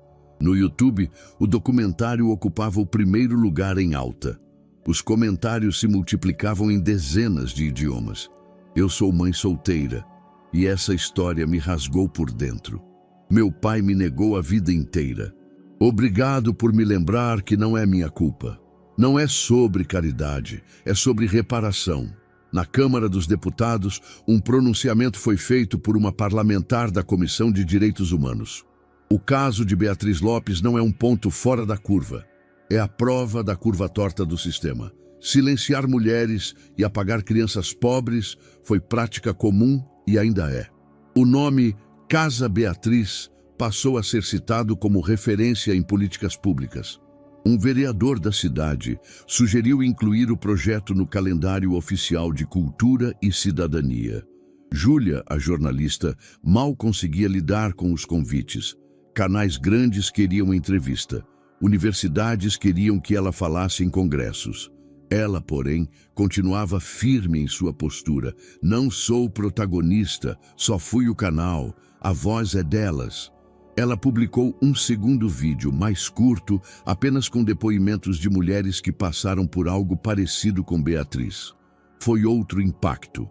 No YouTube, o documentário ocupava o primeiro lugar em alta. Os comentários se multiplicavam em dezenas de idiomas. Eu sou mãe solteira, e essa história me rasgou por dentro. Meu pai me negou a vida inteira. Obrigado por me lembrar que não é minha culpa. Não é sobre caridade, é sobre reparação. Na Câmara dos Deputados, um pronunciamento foi feito por uma parlamentar da Comissão de Direitos Humanos. O caso de Beatriz Lopes não é um ponto fora da curva. É a prova da curva torta do sistema. Silenciar mulheres e apagar crianças pobres foi prática comum e ainda é. O nome Casa Beatriz passou a ser citado como referência em políticas públicas. Um vereador da cidade sugeriu incluir o projeto no calendário oficial de Cultura e Cidadania. Júlia, a jornalista, mal conseguia lidar com os convites. Canais grandes queriam entrevista. Universidades queriam que ela falasse em congressos. Ela, porém, continuava firme em sua postura. Não sou protagonista, só fui o canal. A voz é delas. Ela publicou um segundo vídeo, mais curto, apenas com depoimentos de mulheres que passaram por algo parecido com Beatriz. Foi outro impacto.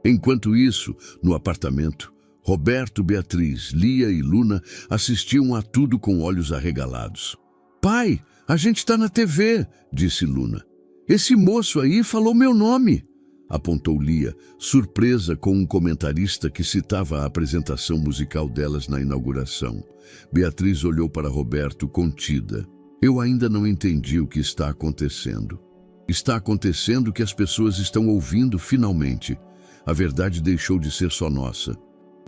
Enquanto isso, no apartamento, Roberto, Beatriz, Lia e Luna assistiam a tudo com olhos arregalados. "Pai, a gente está na TV", disse Luna. "Esse moço aí falou meu nome", apontou Lia, surpresa com um comentarista que citava a apresentação musical delas na inauguração. Beatriz olhou para Roberto contida. "Eu ainda não entendi o que está acontecendo. Está acontecendo que as pessoas estão ouvindo finalmente. A verdade deixou de ser só nossa."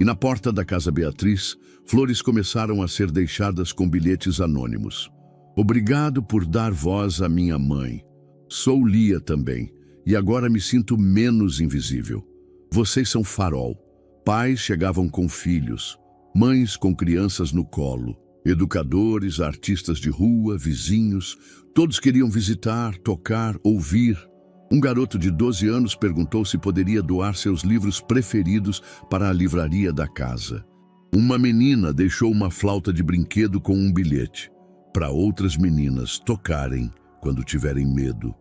E na porta da Casa Beatriz, flores começaram a ser deixadas com bilhetes anônimos. "Obrigado por dar voz à minha mãe. Sou Lia também, e agora me sinto menos invisível. Vocês são farol." Pais chegavam com filhos, mães com crianças no colo, educadores, artistas de rua, vizinhos, todos queriam visitar, tocar, ouvir. Um garoto de 12 anos perguntou se poderia doar seus livros preferidos para a livraria da casa. Uma menina deixou uma flauta de brinquedo com um bilhete, para outras meninas tocarem quando tiverem medo.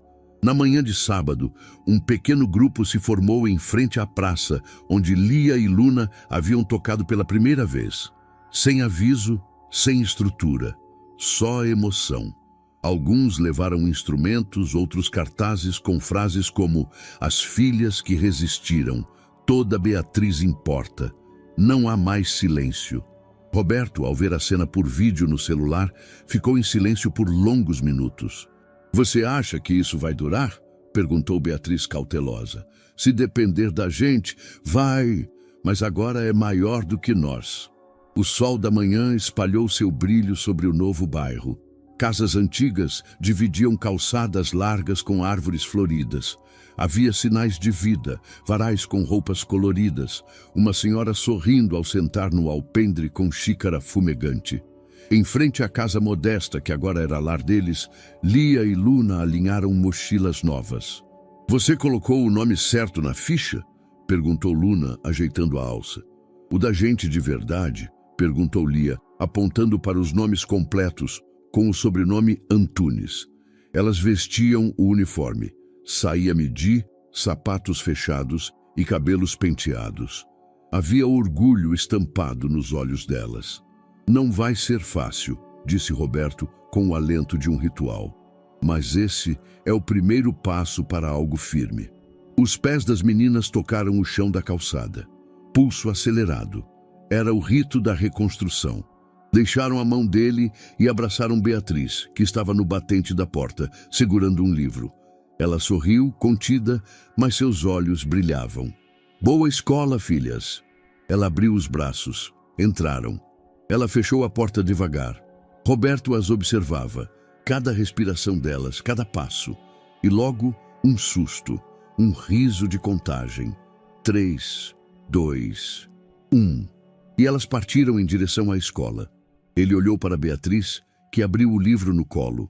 Na manhã de sábado, um pequeno grupo se formou em frente à praça, onde Lia e Luna haviam tocado pela primeira vez. Sem aviso, sem estrutura, só emoção. Alguns levaram instrumentos, outros cartazes com frases como "As filhas que resistiram, toda Beatriz importa, não há mais silêncio." Roberto, ao ver a cena por vídeo no celular, ficou em silêncio por longos minutos. "Você acha que isso vai durar?" perguntou Beatriz cautelosa. "Se depender da gente, vai, mas agora é maior do que nós." O sol da manhã espalhou seu brilho sobre o novo bairro. Casas antigas dividiam calçadas largas com árvores floridas. Havia sinais de vida, varais com roupas coloridas, uma senhora sorrindo ao sentar no alpendre com xícara fumegante. Em frente à casa modesta, que agora era lar deles, Lia e Luna alinharam mochilas novas. "Você colocou o nome certo na ficha?" perguntou Luna, ajeitando a alça. "O da gente de verdade?" perguntou Lia, apontando para os nomes completos, com o sobrenome Antunes. Elas vestiam o uniforme, saia midi, sapatos fechados e cabelos penteados. Havia orgulho estampado nos olhos delas. "Não vai ser fácil", disse Roberto com o alento de um ritual. "Mas esse é o primeiro passo para algo firme." Os pés das meninas tocaram o chão da calçada. Pulso acelerado. Era o rito da reconstrução. Deixaram a mão dele e abraçaram Beatriz, que estava no batente da porta, segurando um livro. Ela sorriu, contida, mas seus olhos brilhavam. "Boa escola, filhas." Ela abriu os braços. Entraram. Ela fechou a porta devagar. Roberto as observava, cada respiração delas, cada passo. E logo, um susto, um riso de contagem. 3, 2, 1. E elas partiram em direção à escola. Ele olhou para Beatriz, que abriu o livro no colo.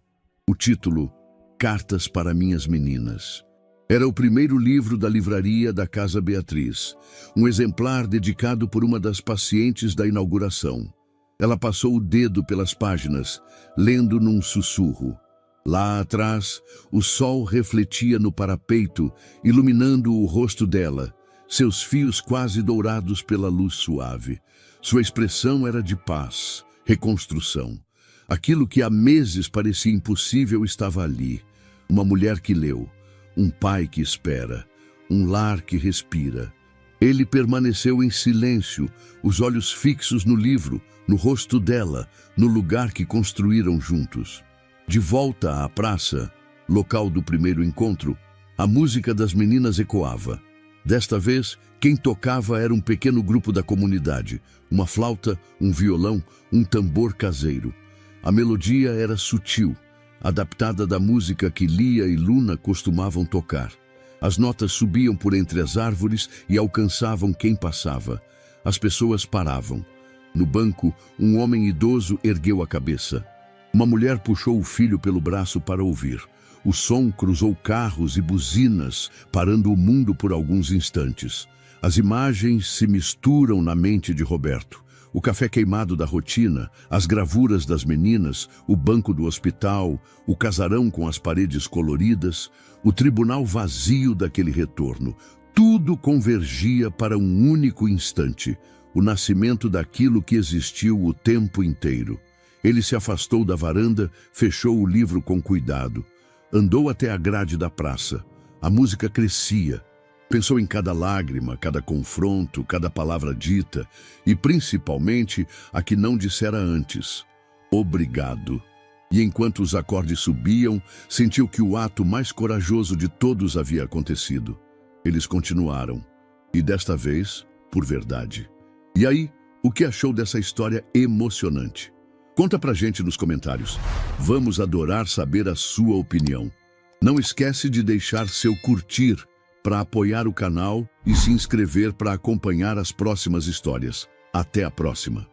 O título, Cartas para Minhas Meninas. Era o primeiro livro da livraria da Casa Beatriz, um exemplar dedicado por uma das pacientes da inauguração. Ela passou o dedo pelas páginas, lendo num sussurro. Lá atrás, o sol refletia no parapeito, iluminando o rosto dela, seus fios quase dourados pela luz suave. Sua expressão era de paz, reconstrução. Aquilo que há meses parecia impossível estava ali. Uma mulher que leu, um pai que espera, um lar que respira. Ele permaneceu em silêncio, os olhos fixos no livro, no rosto dela, no lugar que construíram juntos. De volta à praça, local do primeiro encontro, a música das meninas ecoava. Desta vez, quem tocava era um pequeno grupo da comunidade, uma flauta, um violão, um tambor caseiro. A melodia era sutil, adaptada da música que Lia e Luna costumavam tocar. As notas subiam por entre as árvores e alcançavam quem passava. As pessoas paravam. No banco, um homem idoso ergueu a cabeça. Uma mulher puxou o filho pelo braço para ouvir. O som cruzou carros e buzinas, parando o mundo por alguns instantes. As imagens se misturam na mente de Roberto. O café queimado da rotina, as gravuras das meninas, o banco do hospital, o casarão com as paredes coloridas, o tribunal vazio daquele retorno. Tudo convergia para um único instante, o nascimento daquilo que existiu o tempo inteiro. Ele se afastou da varanda, fechou o livro com cuidado. Andou até a grade da praça. A música crescia. Pensou em cada lágrima, cada confronto, cada palavra dita e, principalmente, a que não dissera antes. Obrigado. E enquanto os acordes subiam, sentiu que o ato mais corajoso de todos havia acontecido. Eles continuaram. E desta vez, por verdade. E aí, o que achou dessa história emocionante? Conta pra gente nos comentários. Vamos adorar saber a sua opinião. Não esquece de deixar seu curtir para apoiar o canal e se inscrever para acompanhar as próximas histórias. Até a próxima!